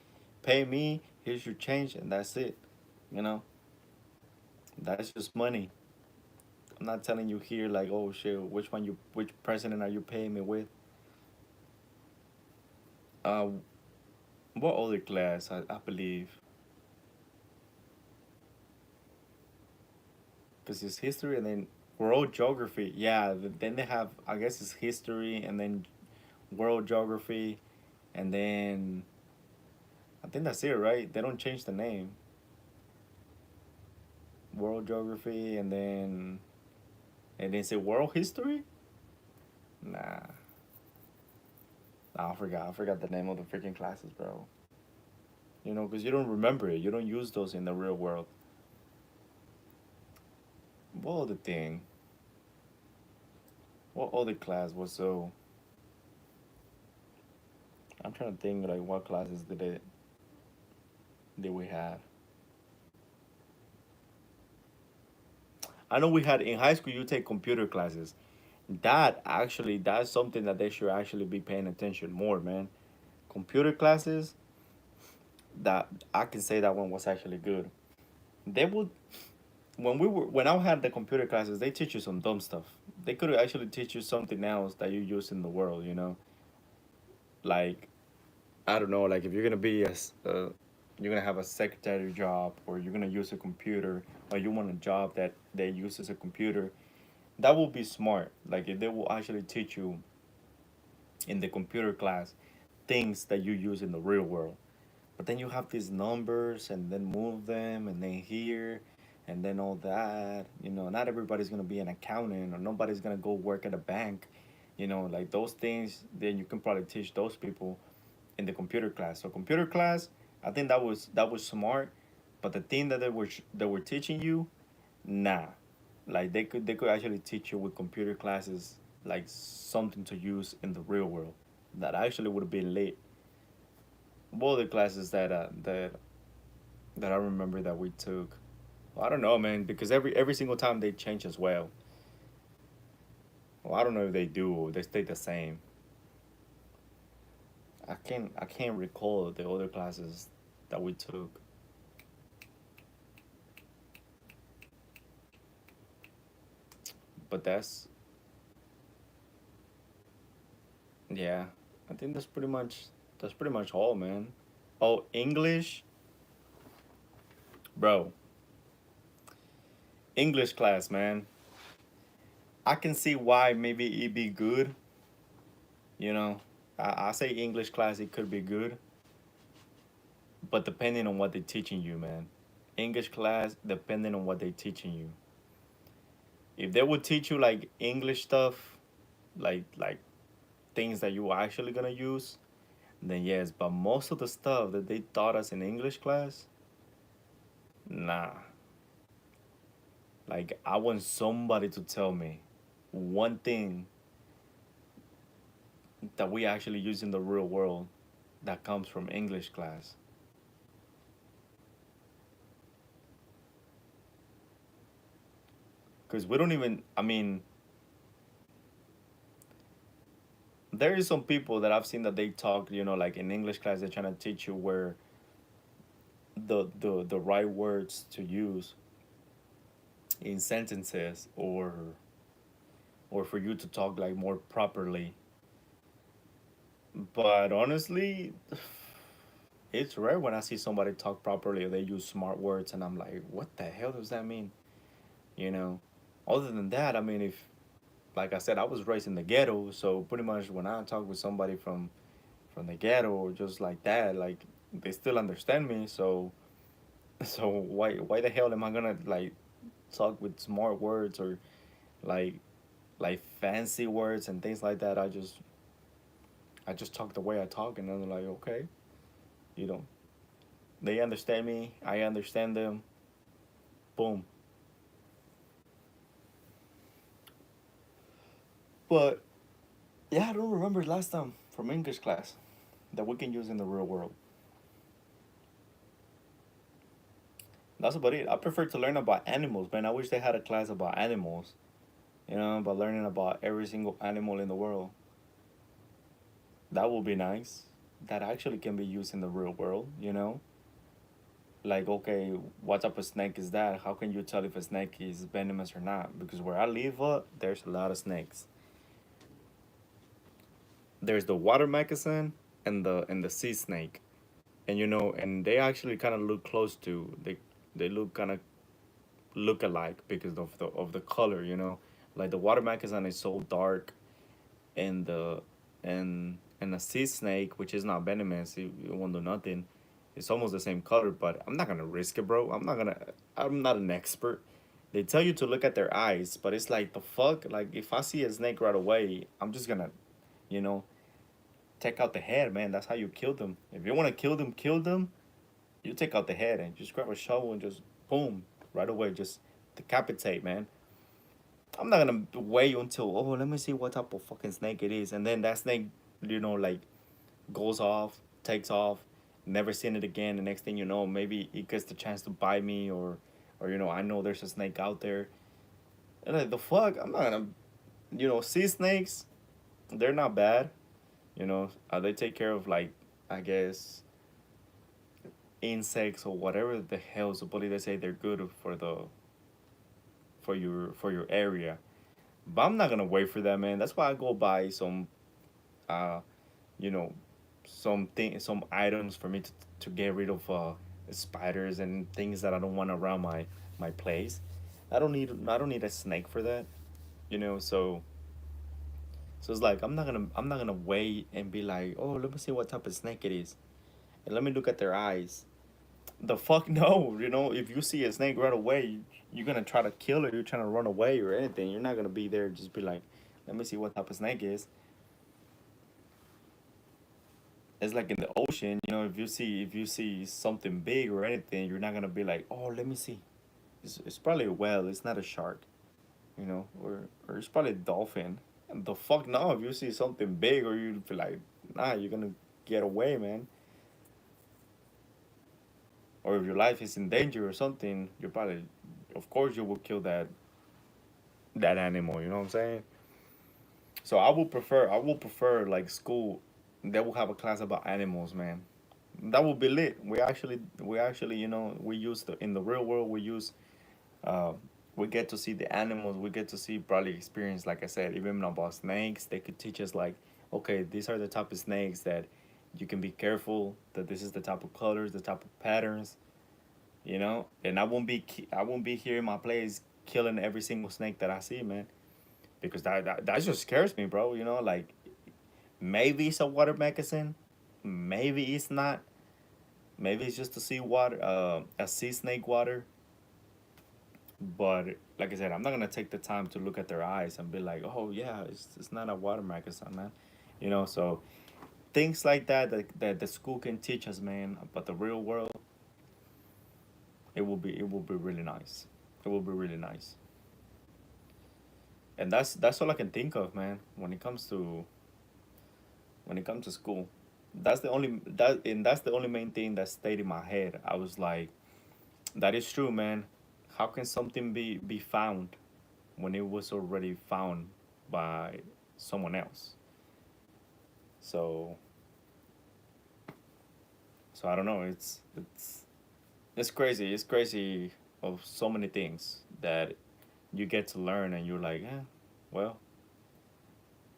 Pay me, here's your change, and that's it. You know? That's just money. I'm not telling you here like, oh shit, which president are you paying me with? Uh what other class? I believe. Because it's history and then world geography. Yeah, then they have, I guess it's history and then world geography, and then I think that's it, right? They don't change the name. World geography and then say world history? Nah. Nah, I forgot the name of the freaking classes, bro. You know, because you don't remember it. You don't use those in the real world. What other thing? What other class was so? I'm trying to think like what classes did we have? I know we had in high school. You take computer classes. That's something that they should actually be paying attention more, man. Computer classes. That I can say that one was actually good. They would when I had the computer classes, they teach you some dumb stuff. They could actually teach you something else that you use in the world. You know, like I don't know, like if you're gonna be you're gonna have a secretary job, or you're gonna use a computer, or you want a job that they use as a computer, that will be smart. Like if they will actually teach you in the computer class things that you use in the real world. But then you have these numbers and then move them and then here and then all that. You know, not everybody's gonna be an accountant or nobody's gonna go work at a bank. You know, like those things, then you can probably teach those people in the computer class. So computer class, I think that was smart, but the thing that they were teaching you, nah. Like they could actually teach you with computer classes like something to use in the real world. That actually would have been lit. What other classes that I remember that we took? Well, I don't know, man, because every single time they change as well. Well, I don't know if they do or they stay the same. I can't recall the other classes that we took. But yeah, I think that's pretty much all, man. Oh, English, bro. English class, man. I can see why maybe it be good. You know, I say English class it could be good, but depending on what they're teaching you, man. English class depending on what they're teaching you. If they would teach you like English stuff, like things that you are actually gonna use, then yes. But most of the stuff that they taught us in English class, nah. Like I want somebody to tell me one thing that we actually use in the real world that comes from English class. Because we don't even, I mean, there is some people that I've seen that they talk, like in English class, they're trying to teach you where the right words to use in sentences, or for you to talk like more properly. But honestly, it's rare when I see somebody talk properly or they use smart words, and I'm like, what the hell does that mean? You know. Other than that, I mean, if like I said, I was raised in the ghetto, so pretty much when I talk with somebody from the ghetto or just like that, like they still understand me. So so why the hell am I gonna like talk with smart words or like like fancy words and things like that? I just talk the way I talk, and then they're like, okay, you know, they understand me, I understand them. Boom. But yeah, I don't remember last time from English class that we can use in the real world. That's about it. I prefer to learn about animals, man. I wish they had a class about animals. by learning about every single animal in the world. That would be nice. That actually can be used in the real world. Like, okay, what type of snake is that? How can you tell if a snake is venomous or not? Because where I live, there's a lot of snakes. There's the water moccasin and the sea snake, and they actually kind of look close to they look kind of look alike because of the color. Like the water moccasin is so dark, and the sea snake, which is not venomous, it won't do nothing. It's almost the same color, but I'm not gonna risk it, bro. I'm not an expert. They tell you to look at their eyes, but it's like the fuck. Like if I see a snake right away, I'm just gonna, you know, take out the head, man. That's how you kill them. If you want to kill them. You take out the head and just grab a shovel and just boom, right away, just decapitate, man. I'm not gonna wait until, let me see what type of fucking snake it is, and then that snake, like goes off, takes off, never seen it again. The next thing you know, maybe it gets the chance to bite me, or I know there's a snake out there. And like the fuck, I'm not gonna, sea snakes, they're not bad. They take care of, like, I guess, insects or whatever the hell. Supposedly they say they're good for your area. But I'm not gonna wait for that, man. That's why I go buy uh you know some items for me to get rid of spiders and things that I don't want around my place. I don't need a snake for that. So it's like I'm not gonna wait and be like, oh, let me see what type of snake it is, and let me look at their eyes. The fuck no, if you see a snake right away, you're gonna try to kill it. You're trying to run away or anything. You're not gonna be there. Just be like, let me see what type of snake is. It's like in the ocean. If you see something big or anything, you're not gonna be like, oh, let me see. It's probably a whale. It's not a shark. Or it's probably a dolphin. And the fuck no, if you see something big, or you feel like, nah, you're gonna get away, man. Or if your life is in danger or something, you're probably, of course, you will kill that animal. You know what I'm saying? So I will prefer like school. They will have a class about animals, man. That would be lit. We actually, we use in the real world. Uh, we get to see the animals. We get to see probably experience, like I said, even about snakes. They could teach us like, okay, these are the type of snakes that you can be careful. That this is the type of colors, the type of patterns. And I won't be here in my place killing every single snake that I see, man, because that just scares me, bro. Like, maybe it's a water moccasin, maybe it's not, maybe it's just a sea water, a sea snake water. But like I said, I'm not gonna take the time to look at their eyes and be like, oh yeah, it's not a water moccasin, man. So things like that the school can teach us, man. But the real world, it will be really nice. It will be really nice. And that's all I can think of, man, when it comes to school. That's the only main thing that stayed in my head. I was like, that is true, man. How can something be found when it was already found by someone else? So so I don't know. It's crazy. It's crazy of so many things that you get to learn, and you're like, yeah, well,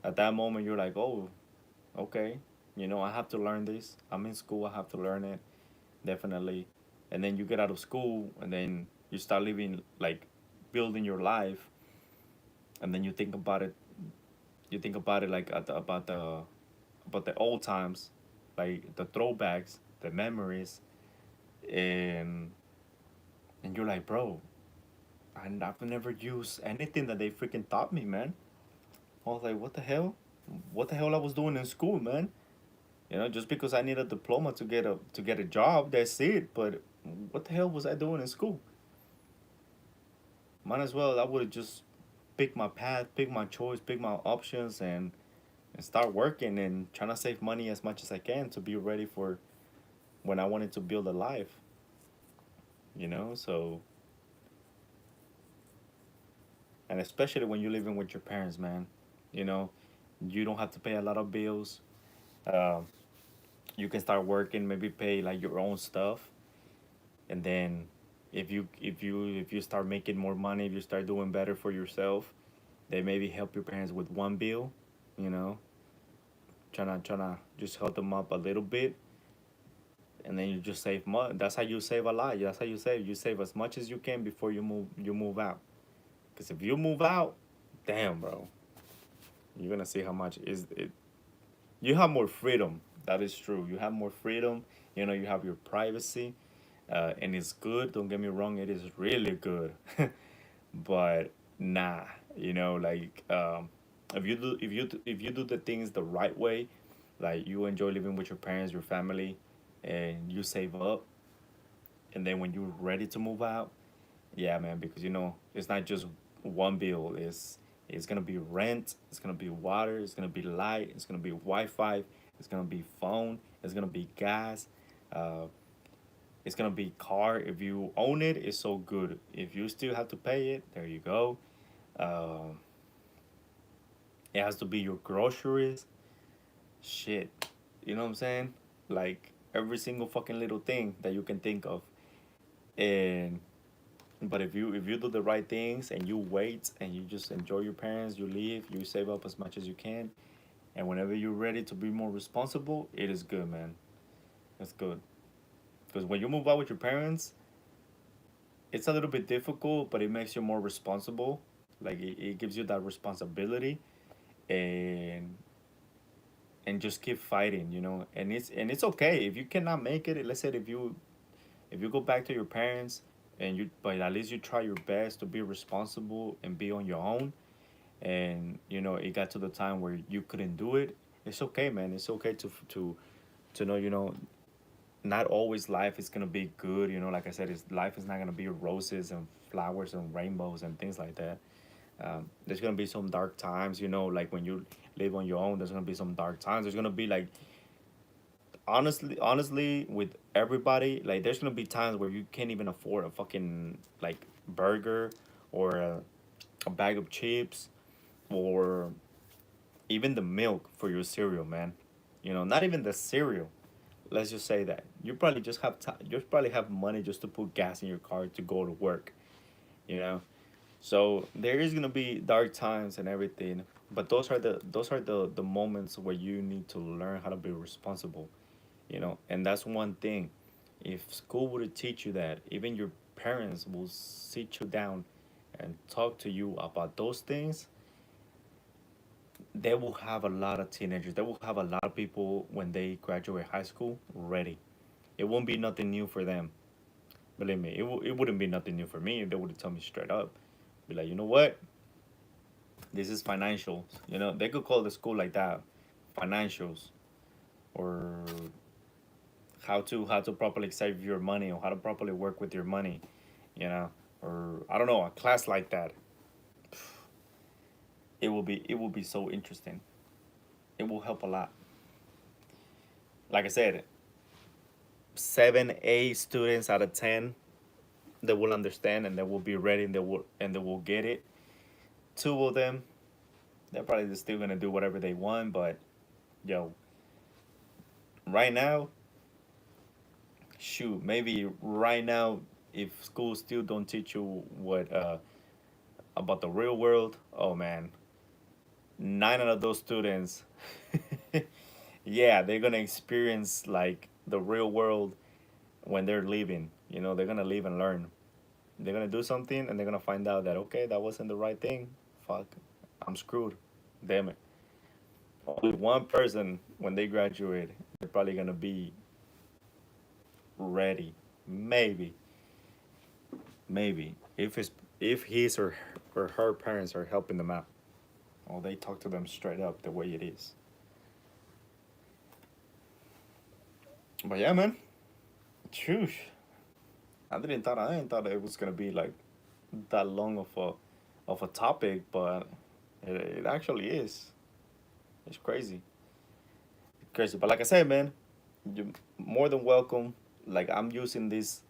at that moment you're like, oh, okay, I have to learn this. I'm in school, I have to learn it, definitely. And then you get out of school, and then you start living, like, building your life, and then you think about it like about the old times, like the throwbacks, the memories, and you're like, bro, I've never used anything that they freaking taught me, man. I was like, what the hell? What the hell I was doing in school, man? Just because I need a diploma to get a job, that's it. But what the hell was I doing in school? Might as well I would have just pick my path, pick my choice, pick my options, and start working and trying to save money as much as I can to be ready for when I wanted to build a life. So and especially when you're living with your parents, man. You know, you don't have to pay a lot of bills. Um, you can start working, maybe pay like your own stuff, and then if you start making more money, if you start doing better for yourself, they maybe help your parents with one bill. You know, trying to just help them up a little bit, and then you just save money. That's how you save a lot. That's how you save. You save as much as you can before you move out. Because if you move out, damn, bro, you're gonna see how much is it. You have more freedom. That is true. You have more freedom. You know, you have your privacy, and it's good. Don't get me wrong. It is really good. But nah, like if you do the things the right way, like you enjoy living with your parents, your family, and you save up, and then when you're ready to move out, yeah, man, because it's not just one bill. It's gonna be rent. It's gonna be water. It's gonna be light. It's gonna be Wi-Fi. It's gonna be phone. It's gonna be gas. Uh, it's gonna be car. If you own it, it's so good. If you still have to pay it, there you go. Um, it has to be your groceries. Shit, you know what I'm saying? Like every single fucking little thing that you can think of. And but if you do the right things and you wait and you just enjoy your parents, you leave, you save up as much as you can, and whenever you're ready to be more responsible, it is good, man. It's good because when you move out with your parents, it's a little bit difficult, but it makes you more responsible. Like it gives you that responsibility, and just keep fighting, and it's okay if you cannot make it. Let's say if you go back to your parents, but at least you try your best to be responsible and be on your own, and it got to the time where you couldn't do it. It's okay, man. It's okay to know, not always life is gonna be good. Like I said, life is not gonna be roses and flowers and rainbows and things like that. There's gonna be some dark times, like when you live on your own. There's gonna be some dark times. There's gonna be like, honestly, with everybody, like there's gonna be times where you can't even afford a fucking like burger, or a bag of chips, or even the milk for your cereal, man. Not even the cereal. Let's just say that you probably have money just to put gas in your car to go to work. You know, so there is gonna be dark times and everything, but those are the moments where you need to learn how to be responsible. And that's one thing. If school were to teach you that, even your parents will sit you down and talk to you about those things, they will have a lot of teenagers. They will have a lot of people when they graduate high school ready. It won't be nothing new for them. Believe me, it wouldn't be nothing new for me if they would have told me straight up. Be like, you know what? This is financials. They could call the school like that, financials, or how to properly save your money, or how to properly work with your money, or I don't know, a class like that. It will be so interesting. It will help a lot. Like I said, 7, 8 students out of 10, they will understand and they will be ready, and they will get it. Two of them, they're probably still gonna do whatever they want, but yo, right now, shoot, maybe right now, if schools still don't teach you what about the real world, oh man, 9 out of those students, yeah, they're gonna experience like the real world when they're leaving. They're gonna leave and learn. They're gonna do something and they're gonna find out that, okay, that wasn't the right thing. Fuck, I'm screwed. Damn it. Only one person when they graduate, they're probably gonna be ready. Maybe, maybe if his or her parents are helping them out, or they talk to them straight up the way it is. But yeah, man. Phew. I didn't thought it was gonna be like that long of a topic, but it actually is. It's crazy. Crazy. But like I said, man, you're more than welcome. Like I'm using this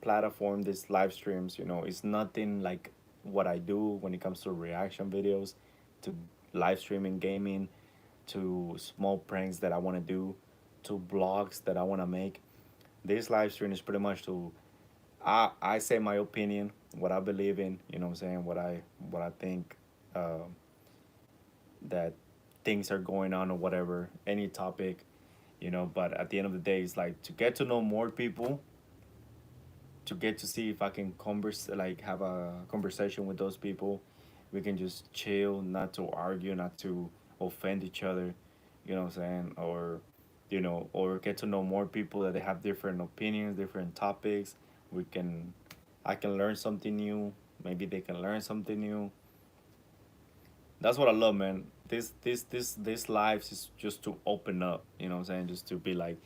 platform, these live streams. It's nothing like what I do when it comes to reaction videos, to live streaming gaming, to small pranks that I want to do, to blogs that I want to make. This live stream is pretty much to I say my opinion, what I believe in, you know what I'm saying, what I think that things are going on or whatever, any topic, you know, but at the end of the day it's like to get to know more people, to get to see if I can have a conversation with those people. We can just chill, not to argue, not to offend each other, you know what I'm saying? Or, you know, or get to know more people that they have different opinions, different topics. We can, I can learn something new. Maybe they can learn something new. That's what I love, man. This lives is just to open up, you know what I'm saying? Just to be like,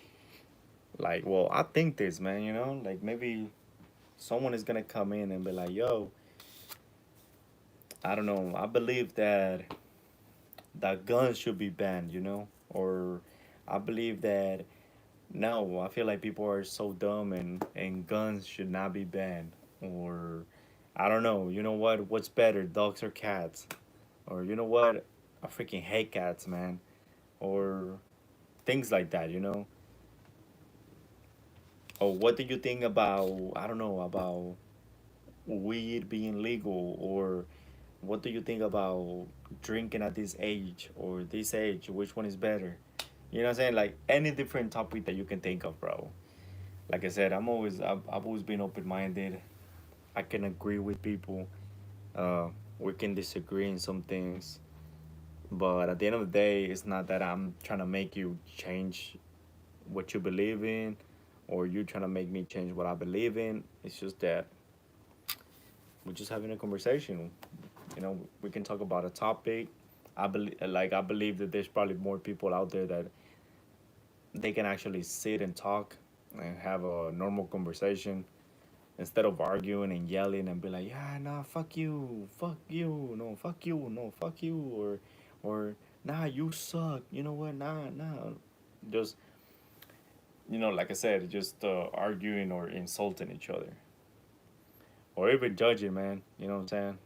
well, I think this, man, you know? Like maybe someone is gonna come in and be like, yo, I don't know, I believe that guns should be banned, you know? Or I believe that no, I feel like people are so dumb and guns should not be banned. Or I don't know, you know what? What's better, dogs or cats? Or you know what? I freaking hate cats, man. Or things like that, you know? Or what do you think about, I don't know, about weed being legal? Or what do you think about drinking at this age or this age? Which one is better? You know what I'm saying? Like any different topic that you can think of, bro. Like I said, I've always been open minded. I can agree with people. Uh, we can disagree in some things, but at the end of the day, it's not that I'm trying to make you change what you believe in, or you trying to make me change what I believe in. It's just that we're just having a conversation. You know, we can talk about a topic. I believe that there's probably more people out there that they can actually sit and talk and have a normal conversation instead of arguing and yelling and be like, yeah, nah, fuck you, no, fuck you, no, fuck you, or nah, you suck. You know what? Nah, nah. Just like I said, just arguing or insulting each other, or even judging, man. You know what I'm saying?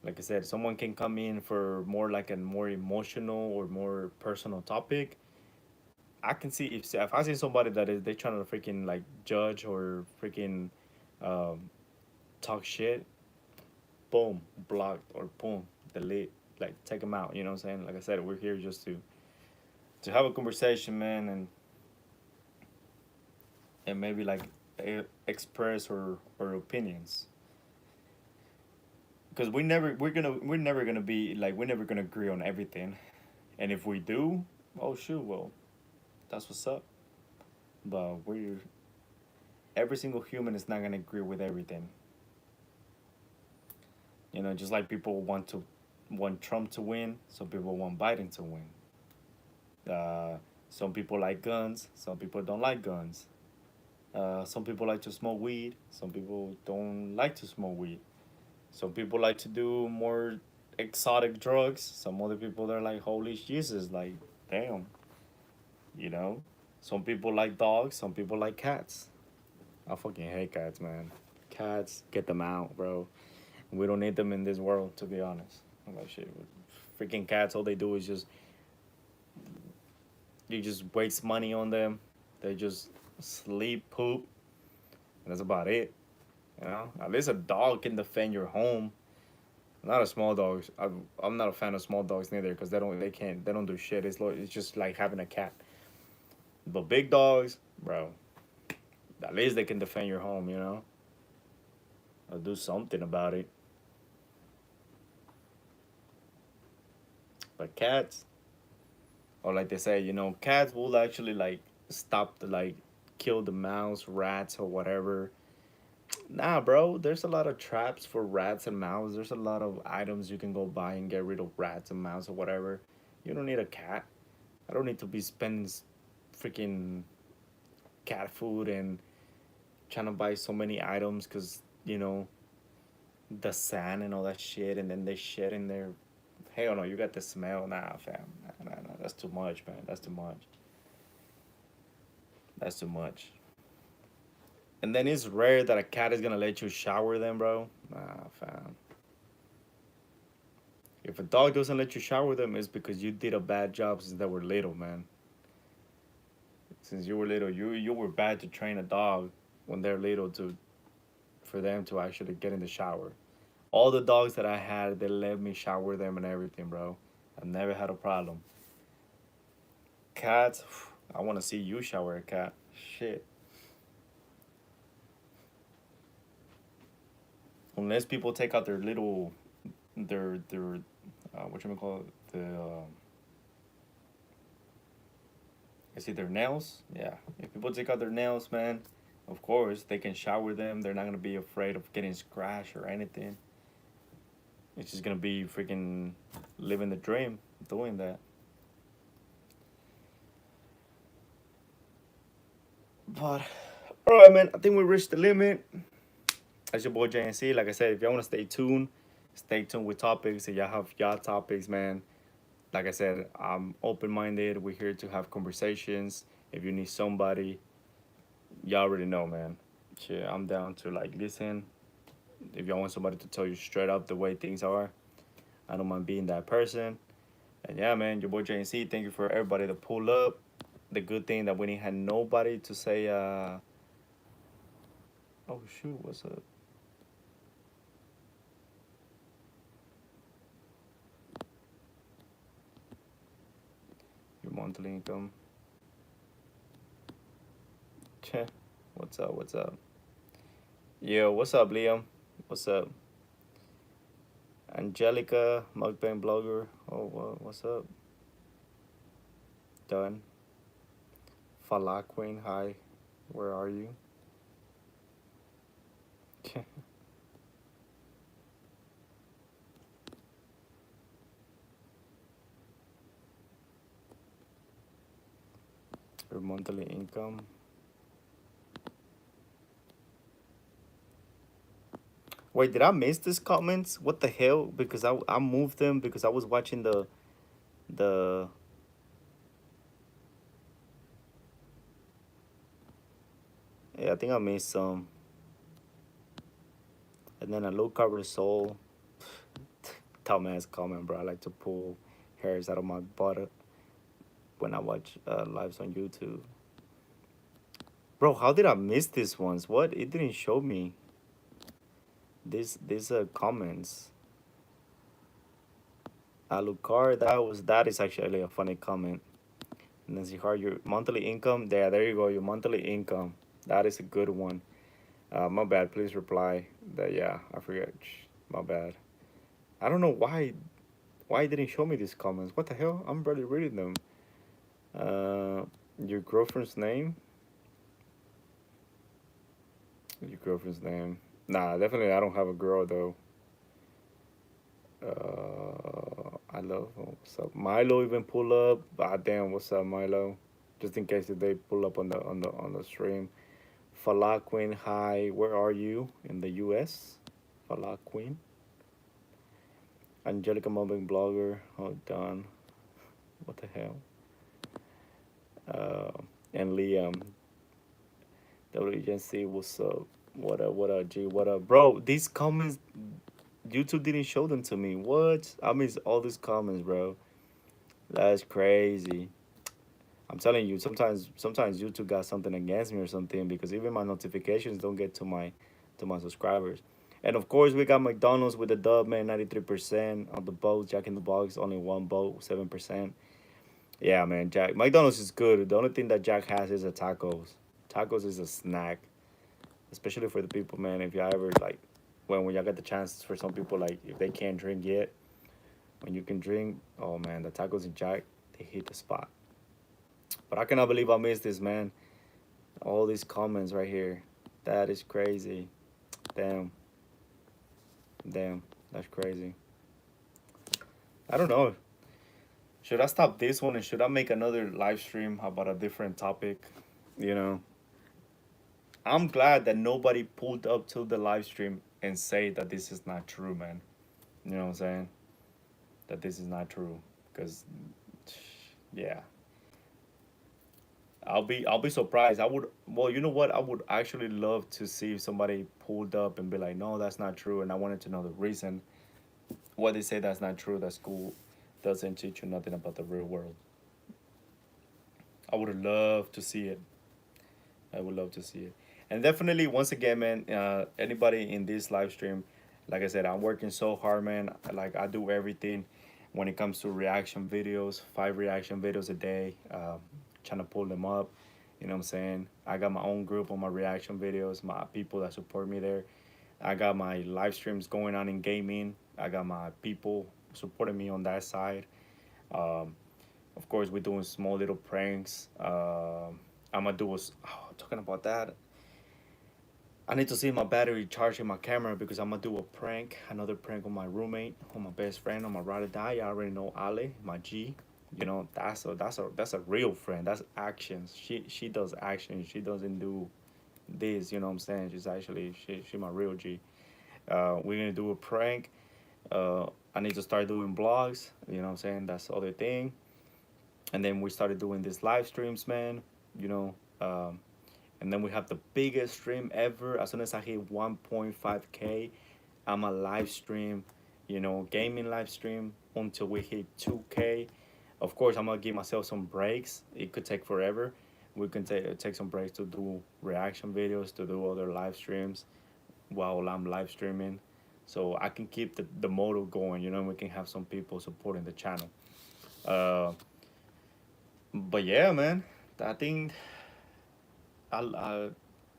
Like I said, someone can come in for more like a more emotional or more personal topic. I can see if I see somebody that is they trying to freaking like judge or freaking um, talk shit, boom, blocked or boom, delete, like take them out. You know what I'm saying? Like I said, we're here just to have a conversation, man, and maybe like express our opinions. Because we're never gonna be like we're never gonna agree on everything, and if we do, oh shoot, well, that's what's up. But we're every single human is not gonna agree with everything. You know, just like people want Trump to win, some people want Biden to win. Uh, some people like guns, some people don't like guns. Some people like to smoke weed, some people don't like to smoke weed. Some people like to do more exotic drugs. Some other people they're like, holy Jesus, like damn, you know. Some people like dogs, some people like cats. I fucking hate cats, man. Cats, get them out, bro. We don't need them in this world, to be honest. I'm like shit. Freaking cats, all they do is just you just waste money on them. They just sleep, poop, and that's about it. You know, at least a dog can defend your home. Not a small dogs. I'm not a fan of small dogs neither because they don't do shit. It's just like having a cat. But big dogs, bro, at least they can defend your home. You know, or do something about it. But cats, or like they say, cats will actually like stop the like kill the mouse, rats, or whatever. Nah, bro. There's a lot of traps for rats and mouse. There's a lot of items you can go buy and get rid of rats and mouse or whatever. You don't need a cat. I don't need to be spending freaking cat food and trying to buy so many items because the sand and all that shit, and then they shit in there. Hell no, you got the smell. Nah, fam. Nah. That's too much, man. That's too much. That's too much. And then it's rare that a cat is gonna let you shower them, bro. Nah, fam. If a dog doesn't let you shower them, it's because you did a bad job since they were little, man. Since you were little, you were bad to train a dog when they're little to for them to actually get in the shower. All the dogs that I had, they let me shower them and everything, bro. I never had a problem. Cats, I want to see you shower a cat. Shit. Unless people take out their little, their, what you call it, is it their nails? Yeah. If people take out their nails, man, of course they can shower them. They're not gonna be afraid of getting scratched or anything. It's just gonna be freaking living the dream doing that. But all right, man. I think we reached the limit. That's your boy JNC. Like I said, if y'all want to stay tuned with topics. If y'all have y'all topics, man. Like I said, I'm open minded. We're here to have conversations. If you need somebody, y'all already know, man. Shit, I'm down to like listen. If y'all want somebody to tell you straight up the way things are, I don't mind being that person. And yeah, man, your boy JNC. Thank you for everybody to pull up. The good thing that we didn't have nobody to say, oh shoot, what's up? Your monthly income. What's up? What's up? Yo, what's up, Liam? What's up? Angelica, mukbang blogger. Oh, what's up? Done. Fala Queen, hi. Where are you? Your monthly income. Wait, did I miss these comments? What the hell? Because I moved them because I was watching the yeah, I think I missed some. And then a low cover soul. Dumbass comment, bro. I like to pull hairs out of my butt when I watch lives on YouTube. Bro, how did I miss these ones? What? It didn't show me these comments. Alucard, that is actually a funny comment. And then see how your monthly income. There you go. Your monthly income. That is a good one. My bad. Please reply. That yeah, I forget. My bad. I don't know why it didn't show me these comments. What the hell? I'm barely reading them. Your girlfriend's name. Your girlfriend's name. Nah, definitely I don't have a girl though. I love what's up. Milo even pull up. Ah damn, what's up, Milo? Just in case if they pull up on the stream. Fala Queen, hi. Where are you? In the US? Fala Queen. Angelica Mobbing Blogger. Hold on. What the hell? And Liam. WGNC, what's up? What up, G? What up? Bro, these comments, YouTube didn't show them to me. What? I missed all these comments, bro. That's crazy. I'm telling you, sometimes YouTube got something against me or something because even my notifications don't get to my subscribers. And of course, we got McDonald's with the dub, man, 93% on the boat. Jack in the Box, only one boat, 7%. Yeah, man, Jack. McDonald's is good. The only thing that Jack has is the tacos. Tacos is a snack, especially for the people, man. If you ever like, when y'all get the chance for some people, like if they can't drink yet, when you can drink, oh man, the tacos in Jack, they hit the spot. But I cannot believe I missed this, man. All these comments right here. That is crazy. Damn. Damn. That's crazy. I don't know. Should I stop this one and should I make another live stream about a different topic? You know, I'm glad that nobody pulled up to the live stream and say that this is not true, man. You know what I'm saying? That this is not true. Because, yeah. I'll be surprised. I would well, you know what? I would actually love to see if somebody pulled up and be like, no, that's not true, and I wanted to know the reason what they say that's not true. That school doesn't teach you nothing about the real world. I would love to see it. I would love to see it. And definitely, once again, man, anybody in this live stream, like I said, I'm working so hard, man. Like, I do everything when it comes to reaction videos, 5 reaction videos a day, trying to pull them up. You know what I'm saying? I got my own group on my reaction videos, my people that support me there. I got my live streams going on in gaming. I got my people supporting me on that side. Um, of course, we're doing small little pranks. I'm gonna do a, talking about that. I need to see my battery charging my camera because I'm gonna do a prank, another prank on my roommate, on my best friend, on my ride or die. I already know Ale, my G. You know, that's a real friend. That's actions. She does action. She doesn't do this. You know what I'm saying? She my real G. We're gonna do a prank. I need to start doing vlogs. You know what I'm saying? That's the other thing. And then we started doing these live streams, man. You know, and then we have the biggest stream ever. As soon as I hit 1.5K, I'm a live stream, you know, gaming live stream until we hit 2K. Of course, I'm gonna give myself some breaks. It could take forever. We can take some breaks to do reaction videos, to do other live streams while I'm live streaming. So I can keep the motor going, you know, we can have some people supporting the channel. Uh, but yeah, man, I think I, I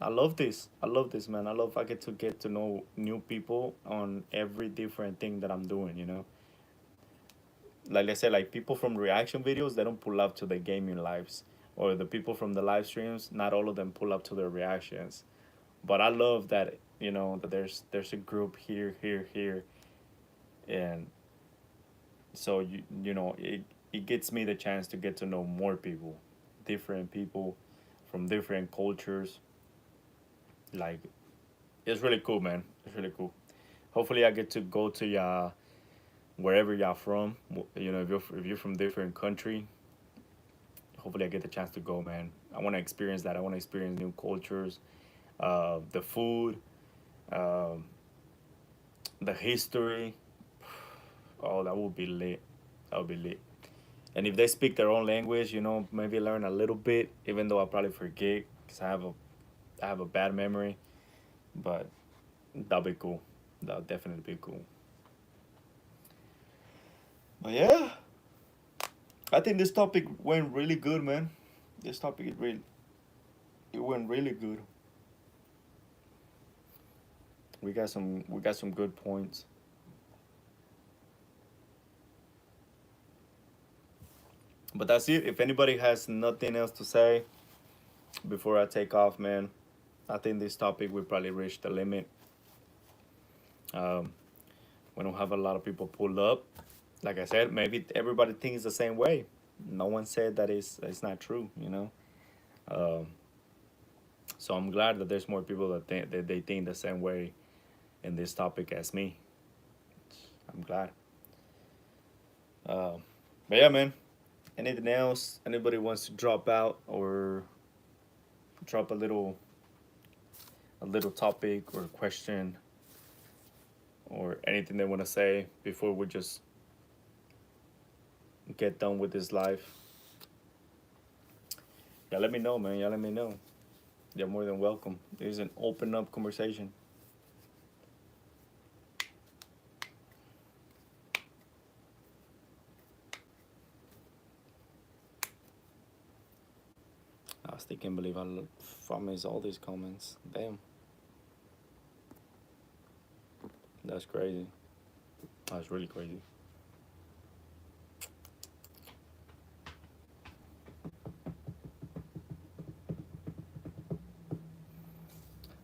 I love this. I love this, man. I love I get to know new people on every different thing that I'm doing. You know, like I said, like people from reaction videos, they don't pull up to the gaming lives, or the people from the live streams. Not all of them pull up to their reactions, but I love that. You know that there's a group here, here, here, and so you know it gets me the chance to get to know more people, different people from different cultures. Like it's really cool, man. It's really cool. Hopefully, I get to go to y'all wherever y'all from. You know, if you're from different country, hopefully I get the chance to go, man. I want to experience that. I want to experience new cultures, the food, um, the history. Oh, that would be lit. That would be lit. And if they speak their own language, you know, maybe learn a little bit, even though I probably forget because I have a bad memory. But that'll be cool. That'll definitely be cool. But yeah, I think this topic went really good, man. This topic it went really good. We got some good points. But that's it. If anybody has nothing else to say before I take off, man, I think this topic we probably reached the limit. Um, we don't have a lot of people pull up. Like I said, maybe everybody thinks the same way. No one said that it's not true, you know. Um, so I'm glad that there's more people that think that they think the same way in this topic as me. I'm glad. Um, but yeah, man. Anything else? Anybody wants to drop out or drop a little topic or question or anything they want to say before we just get done with this life? Yeah, let me know, man. Yeah, let me know. You're more than welcome. There's an open up conversation. I still can't believe I missed all these comments. Damn, that's crazy. That's really crazy.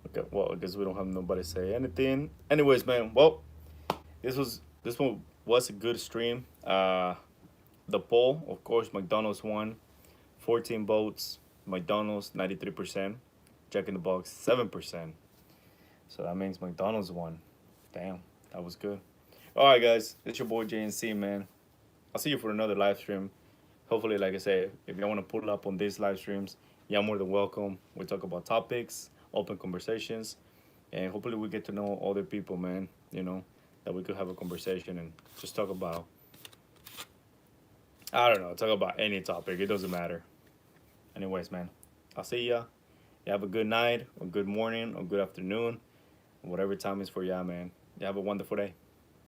Okay, well, I guess we don't have nobody say anything. Anyways, man. Well, this one was a good stream. The poll, of course, McDonald's won, 14 votes. McDonald's 93%. Jack in the Box 7%. So that means McDonald's won. Damn, that was good. All right, guys, it's your boy JNC, man. I'll see you for another live stream. Hopefully, like I said, if you want to pull up on these live streams, you're more than welcome. We talk about topics, open conversations, and hopefully we get to know other people, man. You know, that we could have a conversation and just talk about, I don't know, talk about any topic. It doesn't matter. Anyways, man, I'll see ya. You have a good night, or good morning, or good afternoon, whatever time is for ya, man. You have a wonderful day.